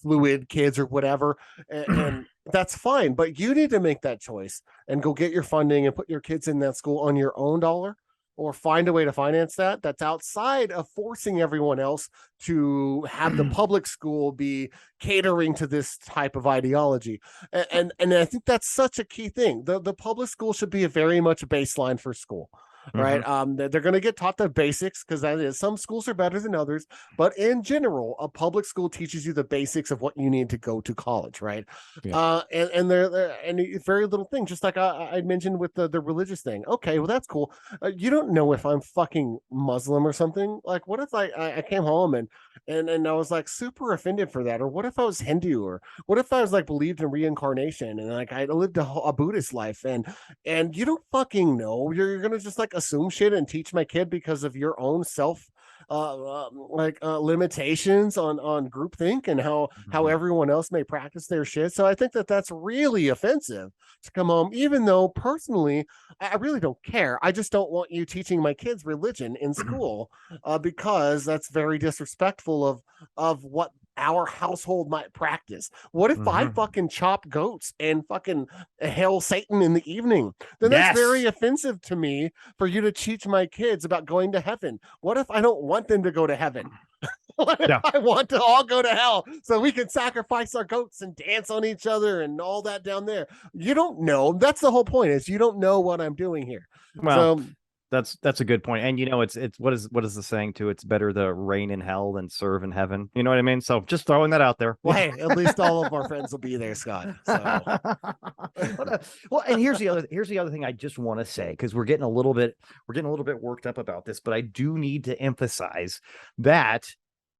Speaker 1: fluid kids or whatever, and that's fine, but you need to make that choice and go get your funding and put your kids in that school on your own dollar, or find a way to finance that's outside of forcing everyone else to have the public school be catering to this type of ideology. And I think that's such a key thing. The public school should be a very much baseline for school. right? They're going to get taught the basics because that is some schools are better than others, but in general, a public school teaches you the basics of what you need to go to college, right?
Speaker 2: Yeah.
Speaker 1: And they're and very little thing, just like I mentioned with the religious thing. Okay, well that's cool. You don't know if I'm fucking Muslim or something. Like, what if I came home and I was like super offended for that, or what if I was Hindu, or what if I was like believed in reincarnation and like I lived a Buddhist life, and you don't fucking know. You're gonna just like assume shit and teach my kid because of your own self limitations on groupthink and how everyone else may practice their shit. So I think that's really offensive to come home, even though personally I really don't care. I just don't want you teaching my kids religion in school because that's very disrespectful of what our household might practice. What if I fucking chop goats and fucking hail Satan in the evening? Then that's very offensive to me for you to teach my kids about going to heaven. What if I don't want them to go to heaven? What if I want to all go to hell so we can sacrifice our goats and dance on each other and all that down there? You don't know. That's the whole point, is you don't know what I'm doing here.
Speaker 2: Well,
Speaker 1: so
Speaker 2: that's a good point. And it's what is the saying too? It's better to reign in hell than serve in heaven. You know what I mean? So just throwing that out there.
Speaker 1: Well, hey, at least all of our friends will be there, Scott. So
Speaker 2: well, and here's the other thing I just want to say, because we're getting a little bit worked up about this, but I do need to emphasize that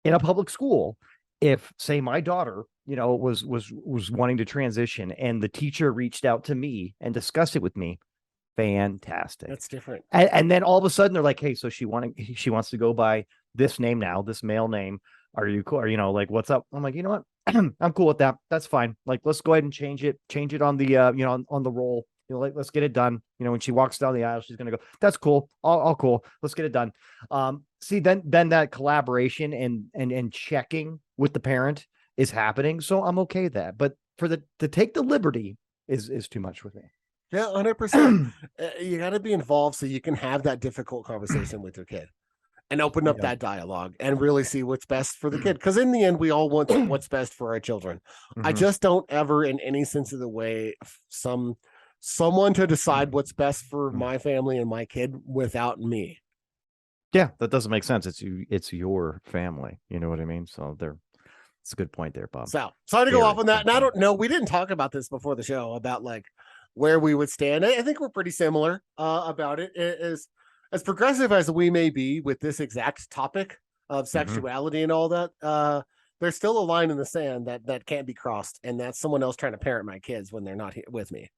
Speaker 2: in a public school, if say my daughter, was wanting to transition and the teacher reached out to me and discussed it with me, fantastic.
Speaker 1: That's different.
Speaker 2: And then all of a sudden they're like, hey, so she wants to go by this name now, this male name. Are you cool? Or, like, what's up? I'm like, you know what? I'm cool with that. That's fine. Like, let's go ahead and change it on the, on the roll. Like, let's get it done. When she walks down the aisle, she's going to go, that's cool. All cool. Let's get it done. See, then that collaboration and checking with the parent is happening. So I'm okay with that. But to take the liberty is too much with me.
Speaker 1: Yeah, 100%. You got to be involved so you can have that difficult conversation with your kid and open up that dialogue and really see what's best for the kid. Because in the end, we all want what's best for our children. I just don't ever, in any sense of the way, someone to decide what's best for my family and my kid without me.
Speaker 2: Yeah, that doesn't make sense. It's your family. You know what I mean? So it's a good point there, Bob.
Speaker 1: So sorry to go off on that. And I don't know. We didn't talk about this before the show about like where we would stand. I think we're pretty similar about it. As progressive as we may be with this exact topic of sexuality and all that, there's still a line in the sand that can't be crossed, and that's someone else trying to parent my kids when they're not here with me.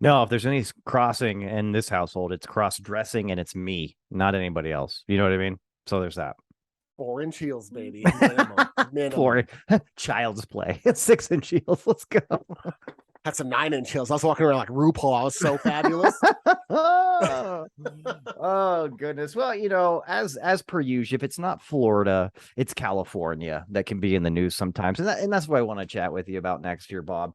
Speaker 2: No, if there's any crossing in this household, it's cross-dressing and it's me, not anybody else. You know what I mean? So there's that.
Speaker 1: 4-inch heels, baby.
Speaker 2: Minimum. Child's play. It's 6-inch heels. Let's go.
Speaker 1: Had some 9-inch heels. I was walking around like RuPaul. I was so fabulous.
Speaker 2: Oh goodness. Well, as per usual, if it's not Florida, it's California that can be in the news sometimes, and that's what I want to chat with you about next year, Bob.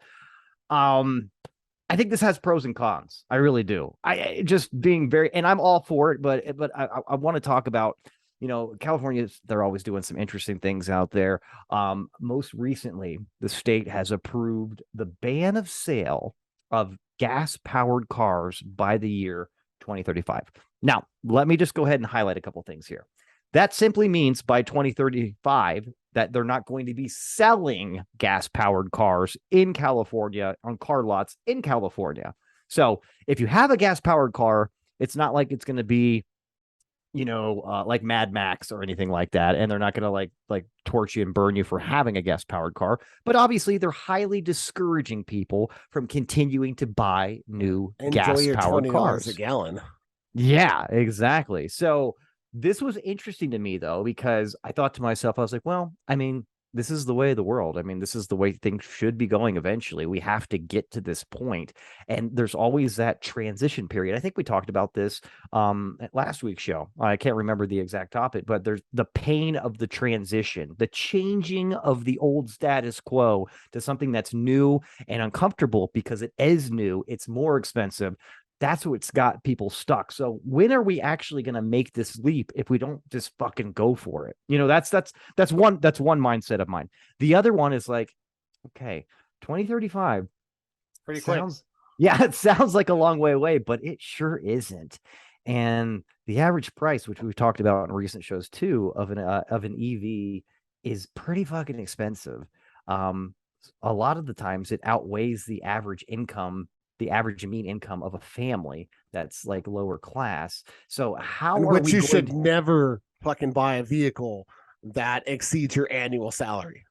Speaker 2: I think this has pros and cons. I really do. I just being very, and I'm all for it, but I want to talk about, California, they're always doing some interesting things out there. Most recently, the state has approved the ban of sale of gas-powered cars by the year 2035. Now, let me just go ahead and highlight a couple things here. That simply means by 2035 that they're not going to be selling gas-powered cars in California on car lots in California. So if you have a gas-powered car, it's not like it's going to be, like Mad Max or anything like that. And they're not going to like torch you and burn you for having a gas-powered car. But obviously, they're highly discouraging people from continuing to buy new gas-powered cars.
Speaker 1: $20 a gallon.
Speaker 2: Yeah, exactly. So this was interesting to me, though, because I thought to myself, I was like, well, I mean, this is the way of the world. I mean, this is the way things should be going eventually. We have to get to this point. And there's always that transition period. I think we talked about this at last week's show. I can't remember the exact topic, but there's the pain of the transition, the changing of the old status quo to something that's new and uncomfortable because it is new. It's more expensive. That's what's got people stuck. So when are we actually going to make this leap if we don't just fucking go for it? That's one mindset of mine. The other one is like, okay, 2035.
Speaker 1: Pretty quick.
Speaker 2: Yeah, it sounds like a long way away, but it sure isn't. And the average price, which we've talked about in recent shows too, of an EV is pretty fucking expensive. A lot of the times it outweighs the average income, the average mean income of a family that's like lower class. So how
Speaker 1: In
Speaker 2: are
Speaker 1: which
Speaker 2: we
Speaker 1: you
Speaker 2: going
Speaker 1: should
Speaker 2: to,
Speaker 1: never fucking buy a vehicle that exceeds your annual salary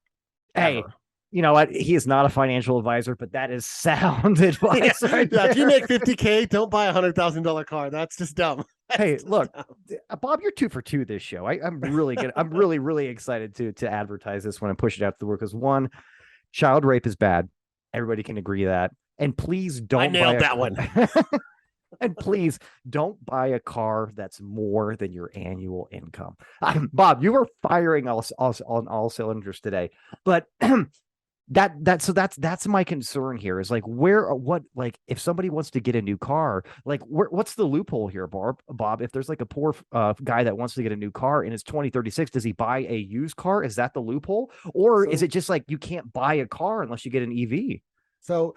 Speaker 2: hey,
Speaker 1: ever.
Speaker 2: you know what? He is not a financial advisor, but that is sound
Speaker 1: Yeah,
Speaker 2: advice right
Speaker 1: yeah. If you make
Speaker 2: there.
Speaker 1: 50K, don't buy $100,000 car. That's just dumb. That's
Speaker 2: Hey,
Speaker 1: just
Speaker 2: look,
Speaker 1: dumb.
Speaker 2: Bob, you're 2 for 2 this show. I'm really good. I'm really, really excited to advertise this one and push it out to the world because one, child rape is bad. Everybody can agree that. And please
Speaker 1: I
Speaker 2: don't buy
Speaker 1: nailed
Speaker 2: a
Speaker 1: that one.
Speaker 2: and please don't buy a car that's more than your annual income. Bob, you are firing us on all cylinders today. But that's my concern here is like where what like if somebody wants to get a new car, like what's the loophole here, Bob? If there's like a poor guy that wants to get a new car and it's 2036, does he buy a used car? Is that the loophole? Or is
Speaker 1: So,
Speaker 2: it just like you can't buy a car unless you get an EV?
Speaker 1: so,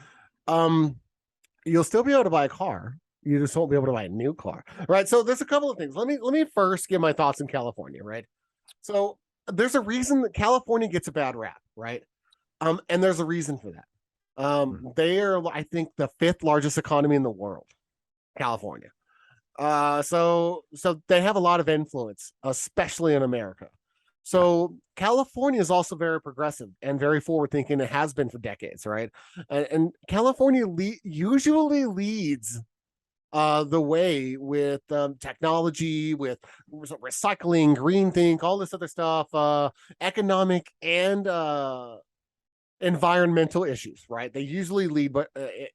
Speaker 1: um, you'll still be able to buy a car. You just won't be able to buy a new car, right? So there's a couple of things. Let me first give my thoughts in California, right? So there's a reason that California gets a bad rap, right? And there's a reason for that. They are, I think, the fifth largest economy in the world, California. So they have a lot of influence, especially in America. So California is also very progressive and very forward thinking. It has been for decades, right? And California usually leads the way with technology, with recycling, green think, all this other stuff, economic and environmental issues, right? They usually lead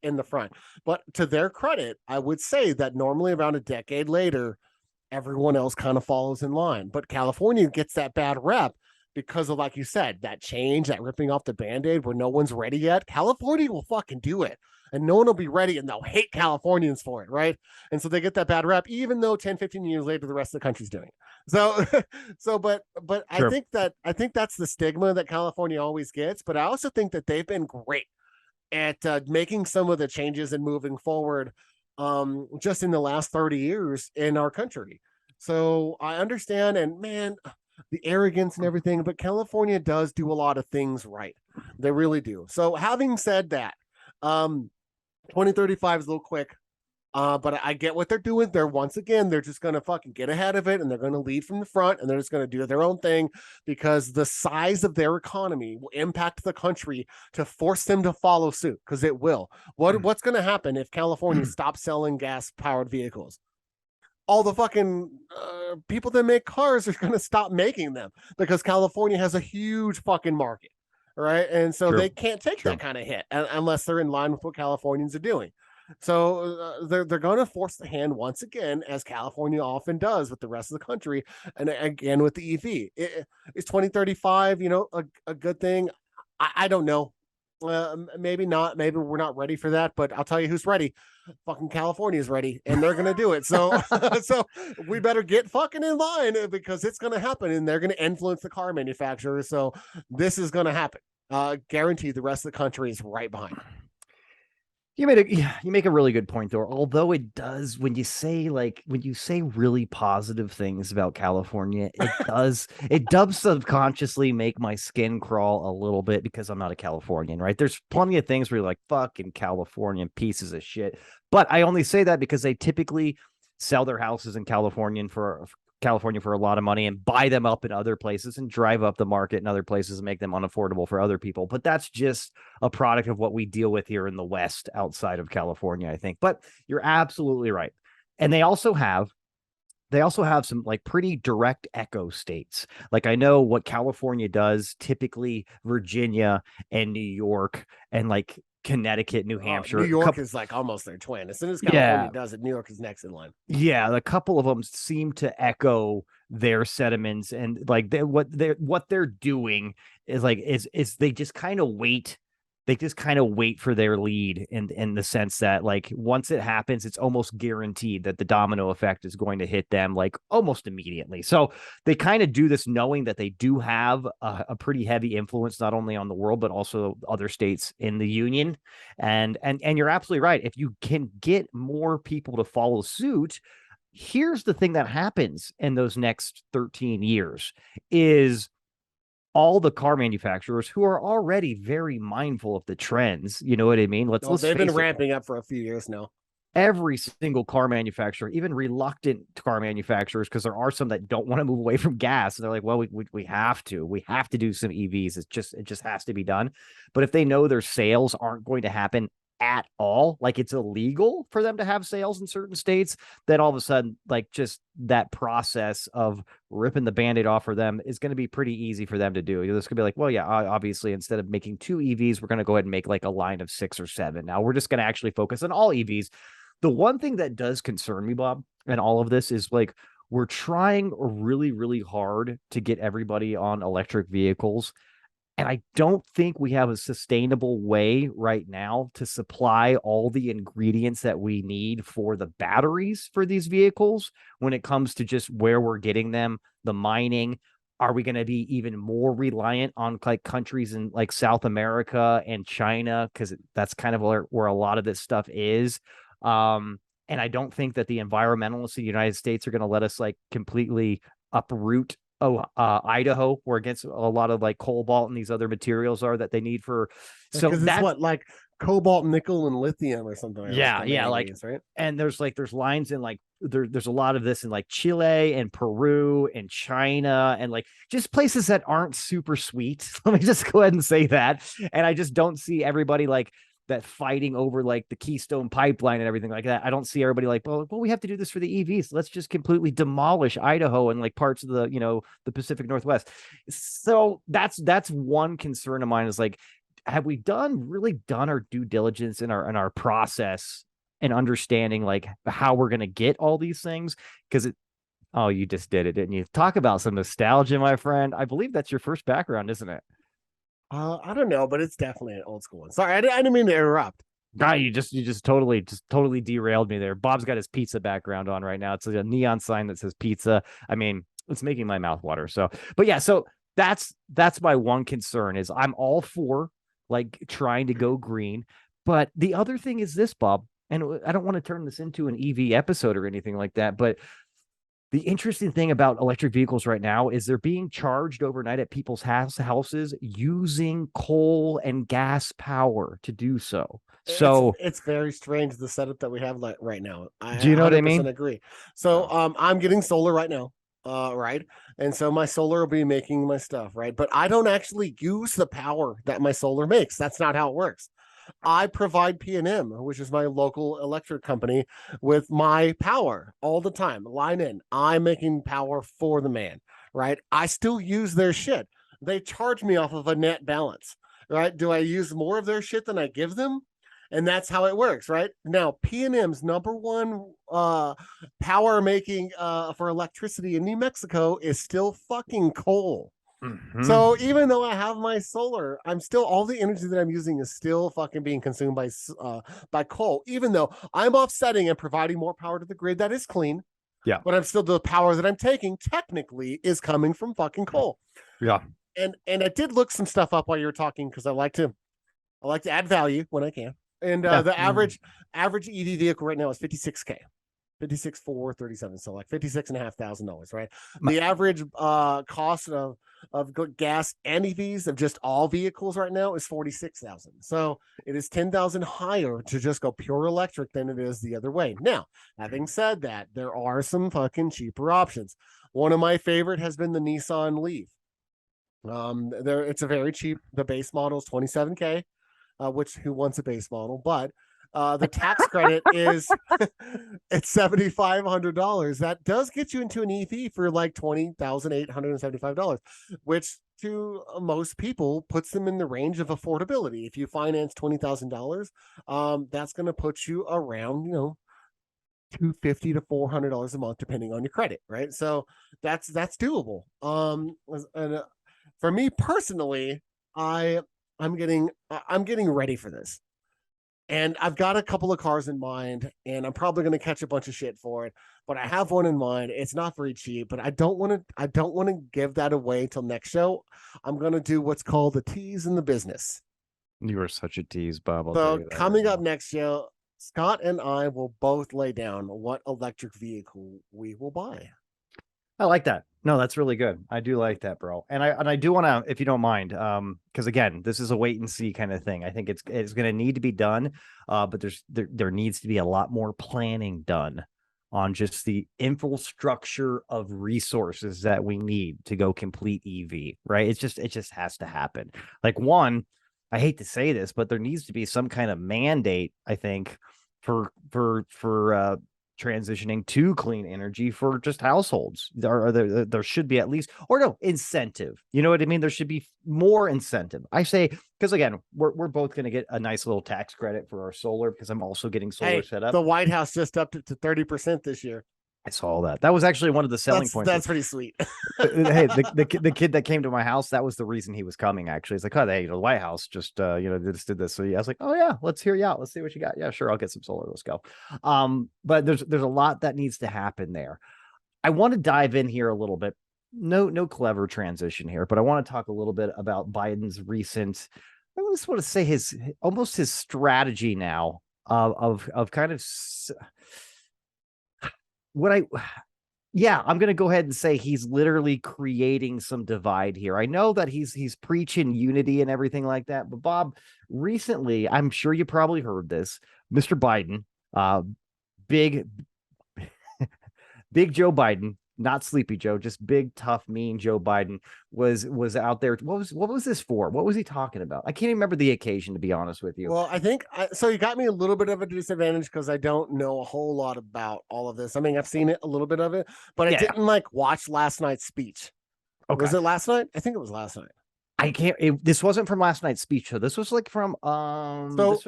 Speaker 1: in the front. But to their credit, I would say that normally around a decade later, everyone else kind of follows in line. But California gets that bad rep because of, like you said, that change, that ripping off the band-aid where no one's ready yet. California will fucking do it. And no one will be ready and they'll hate Californians for it, right? And so they get that bad rep, even though 10, 15 years later, the rest of the country's doing it. So but
Speaker 2: True.
Speaker 1: I think that's the stigma that California always gets. But I also think that they've been great at making some of the changes and moving forward just in the last 30 years in our country. So I understand, and man, the arrogance and everything, but California does do a lot of things right. They really do. So having said that, um, 2035 is a little quick. But I get what they're doing. They're just gonna fucking get ahead of it and they're gonna lead from the front and they're just gonna do their own thing because the size of their economy will impact the country to force them to follow suit because it will. What's gonna happen if California stops selling gas powered vehicles? All the fucking people that make cars are gonna stop making them because California has a huge fucking market, right? And so
Speaker 2: True.
Speaker 1: they can't take
Speaker 2: True.
Speaker 1: that kind of hit unless they're in line with what Californians are doing. So they're going to force the hand once again, as California often does with the rest of the country, and again with the EV. Is 2035, a good thing? I don't know. Maybe not. Maybe we're not ready for that. But I'll tell you who's ready. Fucking California is ready, and they're gonna do it. So, so we better get fucking in line because it's gonna happen, and they're gonna influence the car manufacturers. So this is gonna happen. Guaranteed. The rest of the country is right behind.
Speaker 2: You make a really good point though. Although it does when you say really positive things about California, it does subconsciously make my skin crawl a little bit because I'm not a Californian, right? There's plenty of things where you're like fucking Californian pieces of shit. But I only say that because they typically sell their houses in California for a lot of money and buy them up in other places and drive up the market in other places and make them unaffordable for other people. But that's just a product of what we deal with here in the West outside of California, I think. But you're absolutely right. And they also have some like pretty direct echo states. Like I know what California does, typically Virginia and New York and like Connecticut, New Hampshire.
Speaker 1: New York is like almost their twin. As soon as
Speaker 2: Yeah,
Speaker 1: California does it, New York is next in line.
Speaker 2: yeah, a couple of them seem to echo their sentiments, and like what they're doing is like is they just kind of wait. They just kind of wait for their lead in the sense that like once it happens, it's almost guaranteed that the domino effect is going to hit them like almost immediately. So they kind of do this knowing that they do have a pretty heavy influence not only on the world but also other states in the union. And you're absolutely right. If you can get more people to follow suit, Here's the thing that happens in those next 13 years is all the car manufacturers who are already very mindful of the trends. You know what I mean? Let's
Speaker 1: They've been
Speaker 2: face it.
Speaker 1: ramping up for a few years now.
Speaker 2: Every single car manufacturer, even reluctant car manufacturers, because there are some that don't want to move away from gas. And they're like, well, we have to do some EVs. It just has to be done. But if they know their sales aren't going to happen at all, like it's illegal for them to have sales in certain states, then all of a sudden, like just that process of ripping the band-aid off for them is going to be pretty easy for them to do. This could be like, well, yeah, obviously, instead of making 2 EVs, we're going to go ahead and make like a line of 6 or 7. Now we're just going to actually focus on all EVs. The one thing that does concern me, Bob, and all of this is like we're trying really, really hard to get everybody on electric vehicles. And I don't think we have a sustainable way right now to supply all the ingredients that we need for the batteries for these vehicles when it comes to just where we're getting them, the mining. Are we going to be even more reliant on like countries in like South America and China? Because that's kind of where a lot of this stuff is. And I don't think that the environmentalists in the United States are going to let us like completely uproot Idaho, where against a lot of like cobalt and these other materials are that they need for. So
Speaker 1: because it's what, like cobalt, nickel, and lithium or something.
Speaker 2: Like
Speaker 1: right.
Speaker 2: And there's lines in like there's a lot of this in like Chile and Peru and China and like just places that aren't super sweet. Let me just go ahead and say that. And I just don't see everybody like that fighting over like the Keystone pipeline and everything like that. I don't see everybody like, well, we have to do this for the EVs. Let's just completely demolish Idaho and like parts of the, the Pacific Northwest. So that's one concern of mine is like, have we really done our due diligence in our process and understanding like how we're going to get all these things? Because oh, you just did it, didn't you? Talk about some nostalgia, my friend. I believe that's your first background, isn't it?
Speaker 1: I don't know, but it's definitely an old school one. Sorry, I didn't mean to interrupt.
Speaker 2: You just totally derailed me there. Bob's got his pizza background on right now. It's a neon sign that says pizza. I mean, it's making my mouth water. So, but yeah, so that's my one concern is I'm all for like trying to go green. But the other thing is this, Bob, and I don't want to turn this into an EV episode or anything like that, but the interesting thing about electric vehicles right now is they're being charged overnight at people's houses using coal and gas power to do so. So
Speaker 1: it's very strange the setup that we have like right now.
Speaker 2: Do you know what I mean?
Speaker 1: Agree. So I'm getting solar right now. Right. And so my solar will be making my stuff, right? But I don't actually use the power that my solar makes. That's not how it works. I provide P&M, which is my local electric company, with my power all the time. Line in. I'm making power for the man, right? I still use their shit. They charge me off of a net balance, right? Do I use more of their shit than I give them? And that's how it works, right? Now, P&M's number one power making for electricity in New Mexico is still fucking coal.
Speaker 2: Mm-hmm.
Speaker 1: So even though I have my solar, I'm still all the energy that I'm using is still fucking being consumed by coal. Even though I'm offsetting and providing more power to the grid that is clean,
Speaker 2: yeah.
Speaker 1: But I'm still the power that I'm taking technically is coming from fucking coal.
Speaker 2: Yeah.
Speaker 1: And I did look some stuff up while you were talking because I like to add value when I can. And the average EV vehicle right now is $56K. 56,437, so like $56,500, right? The average cost of gas and EVs of just all vehicles right now is 46,000. So it is 10,000 higher to just go pure electric than it is the other way. Now, having said that, there are some fucking cheaper options. One of my favorite has been the Nissan Leaf. It's a very cheap. The base model is 27K, which who wants a base model, but the tax credit is it's $7,500. That does get you into an EV for like $20,875, which to most people puts them in the range of affordability. If you finance $20,000, that's going to put you around, $250 to $400 a month, depending on your credit, right? So that's doable. And for me personally, I'm getting ready for this. And I've got a couple of cars in mind, and I'm probably going to catch a bunch of shit for it. But I have one in mind. It's not very cheap, but I don't want to give that away till next show. I'm going to do what's called a tease in the business.
Speaker 2: You are such a tease, Bob.
Speaker 1: So coming up next show, Scott and I will both lay down what electric vehicle we will buy.
Speaker 2: I like that. No, that's really good. I do like that, bro. And I do want to, if you don't mind, because again, this is a wait and see kind of thing. I think it's going to need to be done, but there needs to be a lot more planning done on just the infrastructure of resources that we need to go complete EV, right? It just has to happen. Like one, I hate to say this, but there needs to be some kind of mandate, I think, for transitioning to clean energy for just households. There should be at least, or no, incentive. You know what I mean? There should be more incentive. I say, because again, we're both going to get a nice little tax credit for our solar because I'm also getting solar set up.
Speaker 1: The White House just upped it to 30% this year.
Speaker 2: I saw that. That was actually one of the selling points.
Speaker 1: That's pretty sweet.
Speaker 2: Hey, the kid that came to my house, that was the reason he was coming. Actually, it's like, oh, hey, the White House just just did this. So yeah, I was like, oh yeah, let's hear you out. Let's see what you got. Yeah, sure, I'll get some solar. Let's go. But there's a lot that needs to happen there. I want to dive in here a little bit. No clever transition here, but I want to talk a little bit about Biden's recent. I just want to say his strategy now of kind of. I'm going to go ahead and say he's literally creating some divide here. I know that he's preaching unity and everything like that, but Bob, recently, I'm sure you probably heard this, Mr. Biden, big Joe Biden, not Sleepy Joe, just big, tough, mean Joe Biden was out there. What was this for? What was he talking about? I can't even remember the occasion, to be honest with you.
Speaker 1: Well, I think so. You got me a little bit of a disadvantage because I don't know a whole lot about all of this. I mean, I've seen it a little bit of it, but I didn't watch last night's speech. Okay. Was it last night? I think it was last night.
Speaker 2: I can't. This wasn't from last night's speech, so this was like from
Speaker 1: So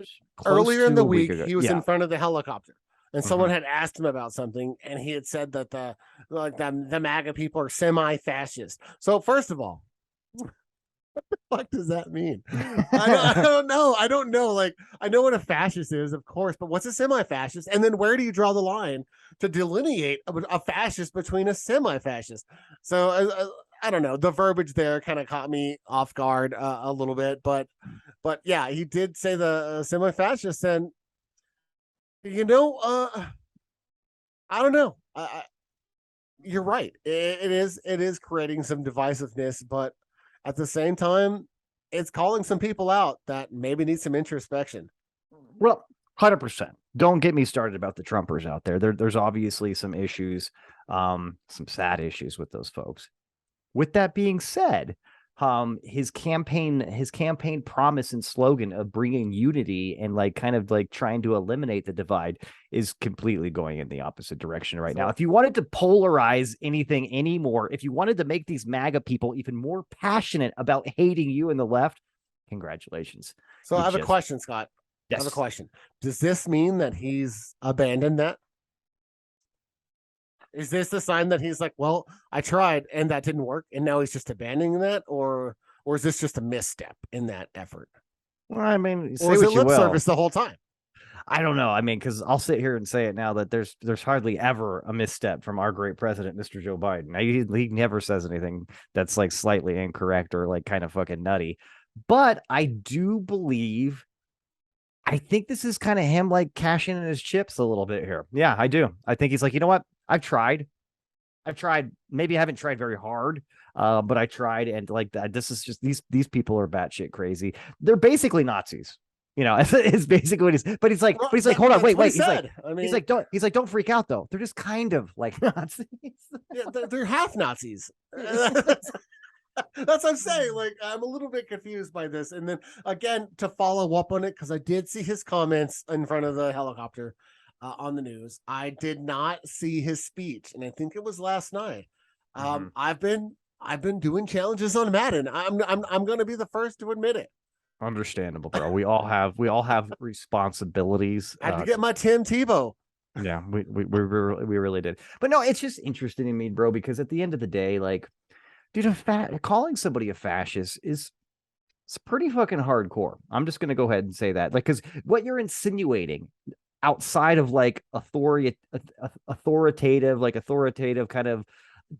Speaker 1: earlier in the week, he was in front of the helicopter. And someone had asked him about something, and he had said that the MAGA people are semi-fascist. So first of all, what the fuck does that mean? I don't know. I don't know. Like, I know what a fascist is, of course, but what's a semi-fascist? And then where do you draw the line to delineate a fascist between a semi-fascist? So I don't know. The verbiage there kind of caught me off guard a little bit, but yeah, he did say the semi-fascist, and I don't know. You're right. It is creating some divisiveness, but at the same time, it's calling some people out that maybe need some introspection.
Speaker 2: Well, 100%. Don't get me started about the Trumpers out there. There's obviously some issues, some sad issues with those folks. With that being said, his campaign promise and slogan of bringing unity and kind of trying to eliminate the divide is completely going in the opposite direction right now. If you wanted to polarize anything anymore, if you wanted to make these MAGA people even more passionate about hating you and the left, congratulations.
Speaker 1: So I have a question, Scott. Yes. I have a question. Does this mean that he's abandoned that? Is this the sign that he's like, well, I tried and that didn't work, and now he's just abandoning that, or is this just a misstep in that effort?
Speaker 2: Well, I mean,
Speaker 1: or is it lip service the whole time?
Speaker 2: I don't know. I mean, because I'll sit here and say it now that there's hardly ever a misstep from our great president, Mr. Joe Biden. He never says anything that's slightly incorrect or kind of fucking nutty. But I do believe, I think this is kind of him cashing in his chips a little bit here. Yeah, I do. I think he's like, you know what? I've tried. Maybe I haven't tried very hard, but I tried, and this is just these people are batshit crazy. They're basically Nazis. It's basically what he's. But he's like, hold on, wait. He's like, don't freak out though. They're just kind of like Nazis.
Speaker 1: Yeah, they're half Nazis. That's what I'm saying. I'm a little bit confused by this. And then again, to follow up on it, because I did see his comments in front of the helicopter. On the news, I did not see his speech, and I think it was last night. I've been doing challenges on Madden. I'm going to be the first to admit it.
Speaker 2: Understandable, bro. We all have responsibilities.
Speaker 1: I had to get my Tim Tebow.
Speaker 2: Yeah, we really did. But no, it's just interesting to me, bro, because at the end of the day, dude, calling somebody a fascist it's pretty fucking hardcore. I'm just going to go ahead and say that, because what you're insinuating outside of authoritative kind of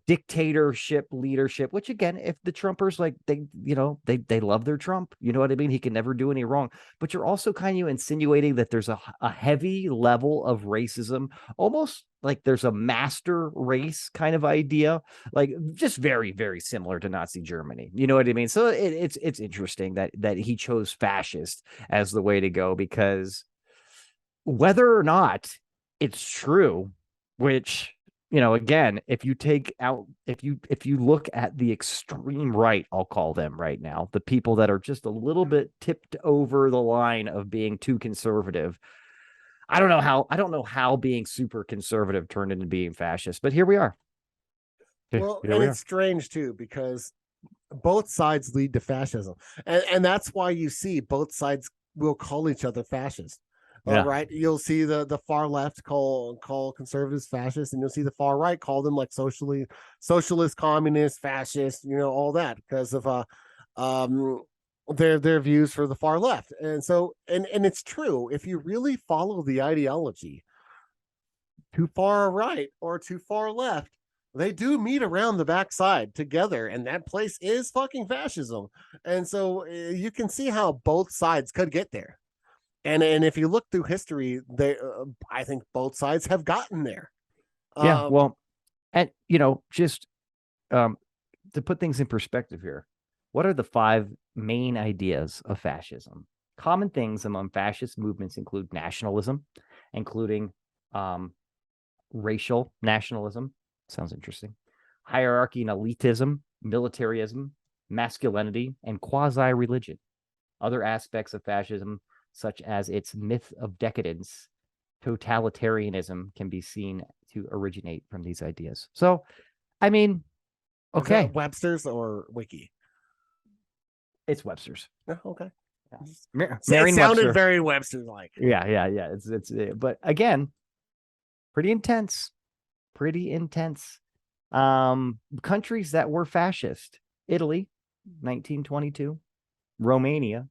Speaker 2: dictatorship leadership, which again, if the Trumpers like they love their Trump, you know what I mean? He can never do any wrong. But you're also kind of insinuating that there's a heavy level of racism, almost like there's a master race kind of idea, like just very, very similar to Nazi Germany. You know what I mean? So it's interesting that he chose fascist as the way to go, because whether or not it's true, which, again, if you look at the extreme right, I'll call them right now, the people that are just a little bit tipped over the line of being too conservative. I don't know how being super conservative turned into being fascist, but here we are.
Speaker 1: Well, and it's strange too, because both sides lead to fascism. And that's why you see both sides will call each other fascist.
Speaker 2: Yeah.
Speaker 1: Right, you'll see the far left call conservatives fascists, and you'll see the far right call them like socialist, communist, fascist, all that, because of their views for the far left. And so and it's true, if you really follow the ideology too far right or too far left, they do meet around the backside together, and that place is fucking fascism. And so you can see how both sides could get there. And if you look through history, I think both sides have gotten there.
Speaker 2: Yeah, well, and just to put things in perspective here, what are the 5 main ideas of fascism? Common things among fascist movements include nationalism, including racial nationalism. Sounds interesting. Hierarchy and elitism, militarism, masculinity, and quasi-religion. Other aspects of fascism, such as its myth of decadence, totalitarianism, can be seen to originate from these ideas. So, I mean, okay.
Speaker 1: Webster's or Wiki?
Speaker 2: It's Webster's.
Speaker 1: Oh, okay.
Speaker 2: Yeah.
Speaker 1: It sounded very Webster's-like.
Speaker 2: Yeah. It's but again, pretty intense. Countries that were fascist: Italy, 1922, Romania.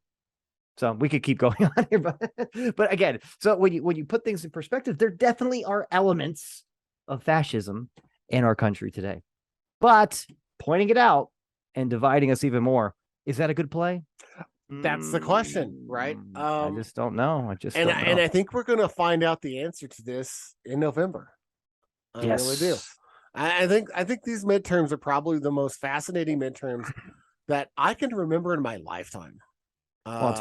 Speaker 2: So we could keep going on here, but again, so when you put things in perspective, there definitely are elements of fascism in our country today. But pointing it out and dividing us even more, is that a good play?
Speaker 1: That's the question, right?
Speaker 2: I just don't know.
Speaker 1: And I think we're going to find out the answer to this in November. I really do. I think these midterms are probably the most fascinating midterms that I can remember in my lifetime.
Speaker 2: I'll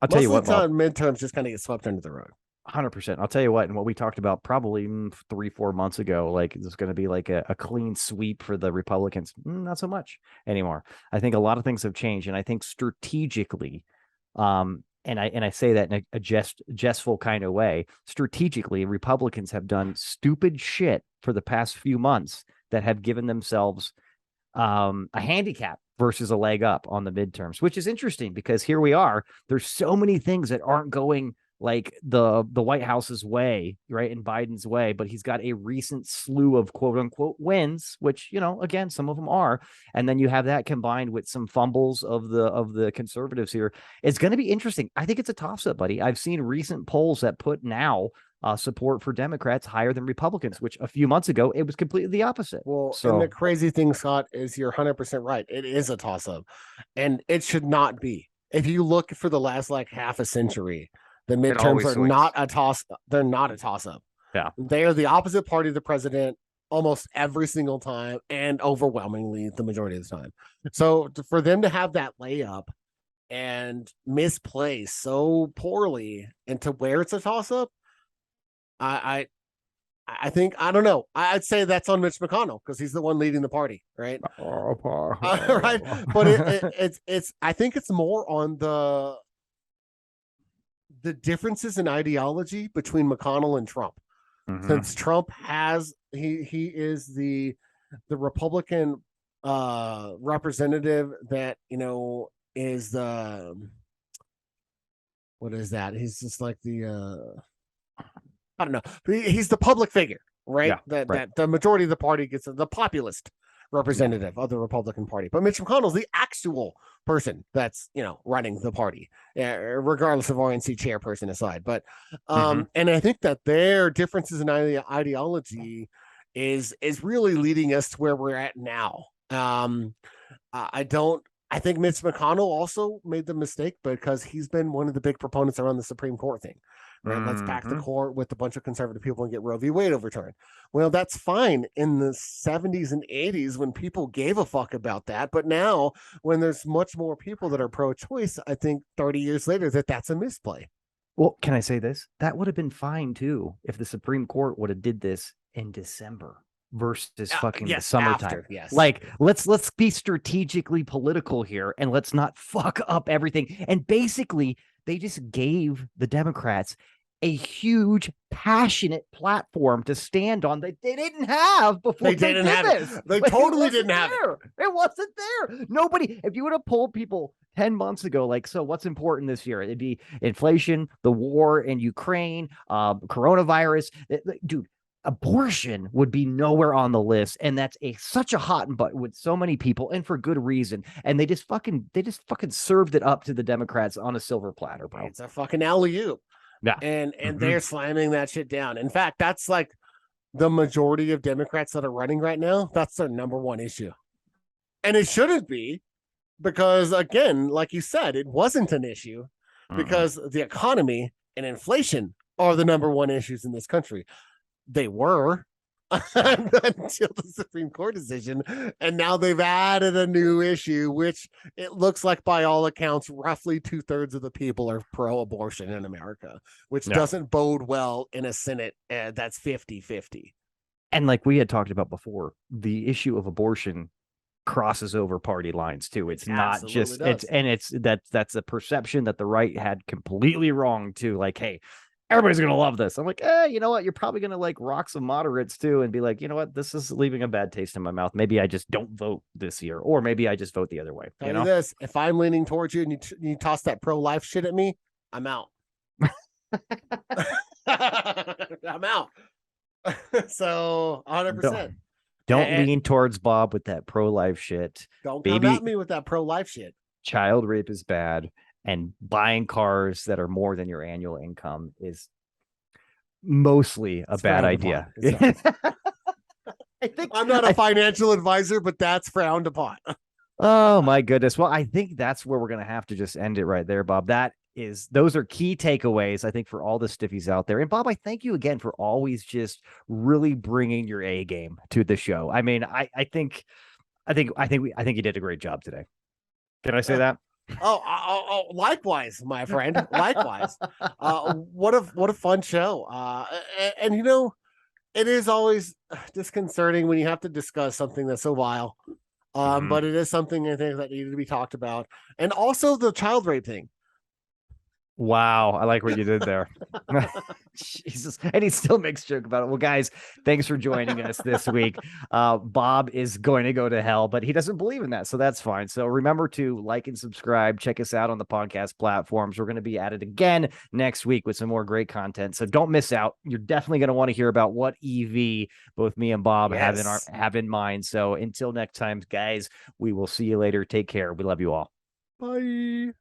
Speaker 2: tell you what,
Speaker 1: midterms just kind of get swept under the rug.
Speaker 2: 100%. I'll tell you what, and what we talked about probably 3-4 months ago, like there's going to be like a clean sweep for the Republicans. Not so much anymore. I think a lot of things have changed, and I think strategically, and I say that in a jestful kind of way, strategically, Republicans have done stupid shit for the past few months that have given themselves a handicap versus a leg up on the midterms, which is interesting because here we are. There's so many things that aren't going like the White House's way, right, in Biden's way, but he's got a recent slew of quote unquote wins, which, again, some of them are. And then you have that combined with some fumbles of the conservatives here. It's going to be interesting. I think it's a toss up, buddy. I've seen recent polls that put now support for Democrats higher than Republicans, which a few months ago, it was completely the opposite.
Speaker 1: Well, and the crazy thing, Scott, is you're 100% right. It is a toss up, and it should not be. If you look for the last like half a century, the midterms are not a toss. They're not a toss up.
Speaker 2: Yeah,
Speaker 1: they are the opposite party of the president almost every single time, and overwhelmingly the majority of the time. So for them to have that layup and misplay so poorly, and to where it's a toss up, I think, I don't know. I'd say that's on Mitch McConnell because he's the one leading the party, right? Right, but it's. I think it's more on the differences in ideology between McConnell and Trump. Mm-hmm. Since Trump has he is the Republican representative that is the, what is that? He's just like the I don't know. He's the public figure, right? Yeah, that the majority of the party gets the populist representative of the Republican Party. But Mitch McConnell's the actual person that's, running the party, regardless of RNC chairperson aside. But and I think that their differences in ideology is really leading us to where we're at now. I don't. I think Mitch McConnell also made the mistake because he's been one of the big proponents around the Supreme Court thing. Right? Let's pack the court with a bunch of conservative people and get Roe v. Wade overturned. Well, that's fine in the 70s and 80s when people gave a fuck about that. But now, when there's much more people that are pro-choice, I think 30 years later that's a misplay.
Speaker 2: Well, can I say this? That would have been fine too if the Supreme Court would have did this in December versus fucking the summertime.
Speaker 1: After, yes.
Speaker 2: Like, let's be strategically political here and let's not fuck up everything. And basically, they just gave the Democrats a huge, passionate platform to stand on that they didn't have before they did this.
Speaker 1: They totally didn't have it.
Speaker 2: It wasn't there. Nobody, if you would have polled people 10 months ago, like, so what's important this year? It'd be inflation, the war in Ukraine, coronavirus. Dude, abortion would be nowhere on the list, and that's such a hot button with so many people, and for good reason. And they just fucking served it up to the Democrats on a silver platter, bro.
Speaker 1: It's a fucking alley-oop.
Speaker 2: Yeah,
Speaker 1: and they're slamming that shit down. In fact, that's like the majority of Democrats that are running right now. That's their number one issue, and it shouldn't be, because again, like you said, it wasn't an issue because the economy and inflation are the number one issues in this country. They were until the Supreme Court decision, and now they've added a new issue, which it looks like by all accounts roughly 2/3 of the people are pro-abortion in America, which doesn't bode well in a Senate that's 50-50.
Speaker 2: And like we had talked about before, the issue of abortion crosses over party lines too. It's not just that's a perception that the right had completely wrong too. Like, hey, everybody's gonna love this. I'm like, you know what? You're probably gonna like rock some moderates too, and be like, you know what? This is leaving a bad taste in my mouth. Maybe I just don't vote this year, or maybe I just vote the other way.
Speaker 1: You know, this if I'm leaning towards you and you toss that pro-life shit at me, I'm out. I'm out. So 100%.
Speaker 2: Don't lean towards Bob with that pro-life shit.
Speaker 1: Don't come at me with that pro-life shit.
Speaker 2: Child rape is bad. And buying cars that are more than your annual income is mostly a bad idea.
Speaker 1: I think I'm not a financial advisor, but that's frowned upon.
Speaker 2: Oh my goodness. Well, I think that's where we're going to have to just end it right there, Bob. Those are key takeaways, I think, for all the stiffies out there. And Bob, I thank you again for always just really bringing your A game to the show. I mean, I think you did a great job today. Can I say that?
Speaker 1: Oh, likewise, my friend. Likewise. What a fun show. And you know, it is always disconcerting when you have to discuss something that's so vile. But it is something I think that needed to be talked about. And also the child rape thing.
Speaker 2: Wow, I like what you did there. Jesus. And he still makes a joke about it. Well, guys, thanks for joining us this week. Bob is going to go to hell, but he doesn't believe in that, so that's fine. So remember to like and subscribe. Check us out on the podcast platforms. We're going to be at it again next week with some more great content, so don't miss out. You're definitely going to want to hear about what EV both me and Bob have in mind. So until next time, guys, we will see you later. Take care. We love you all.
Speaker 1: Bye.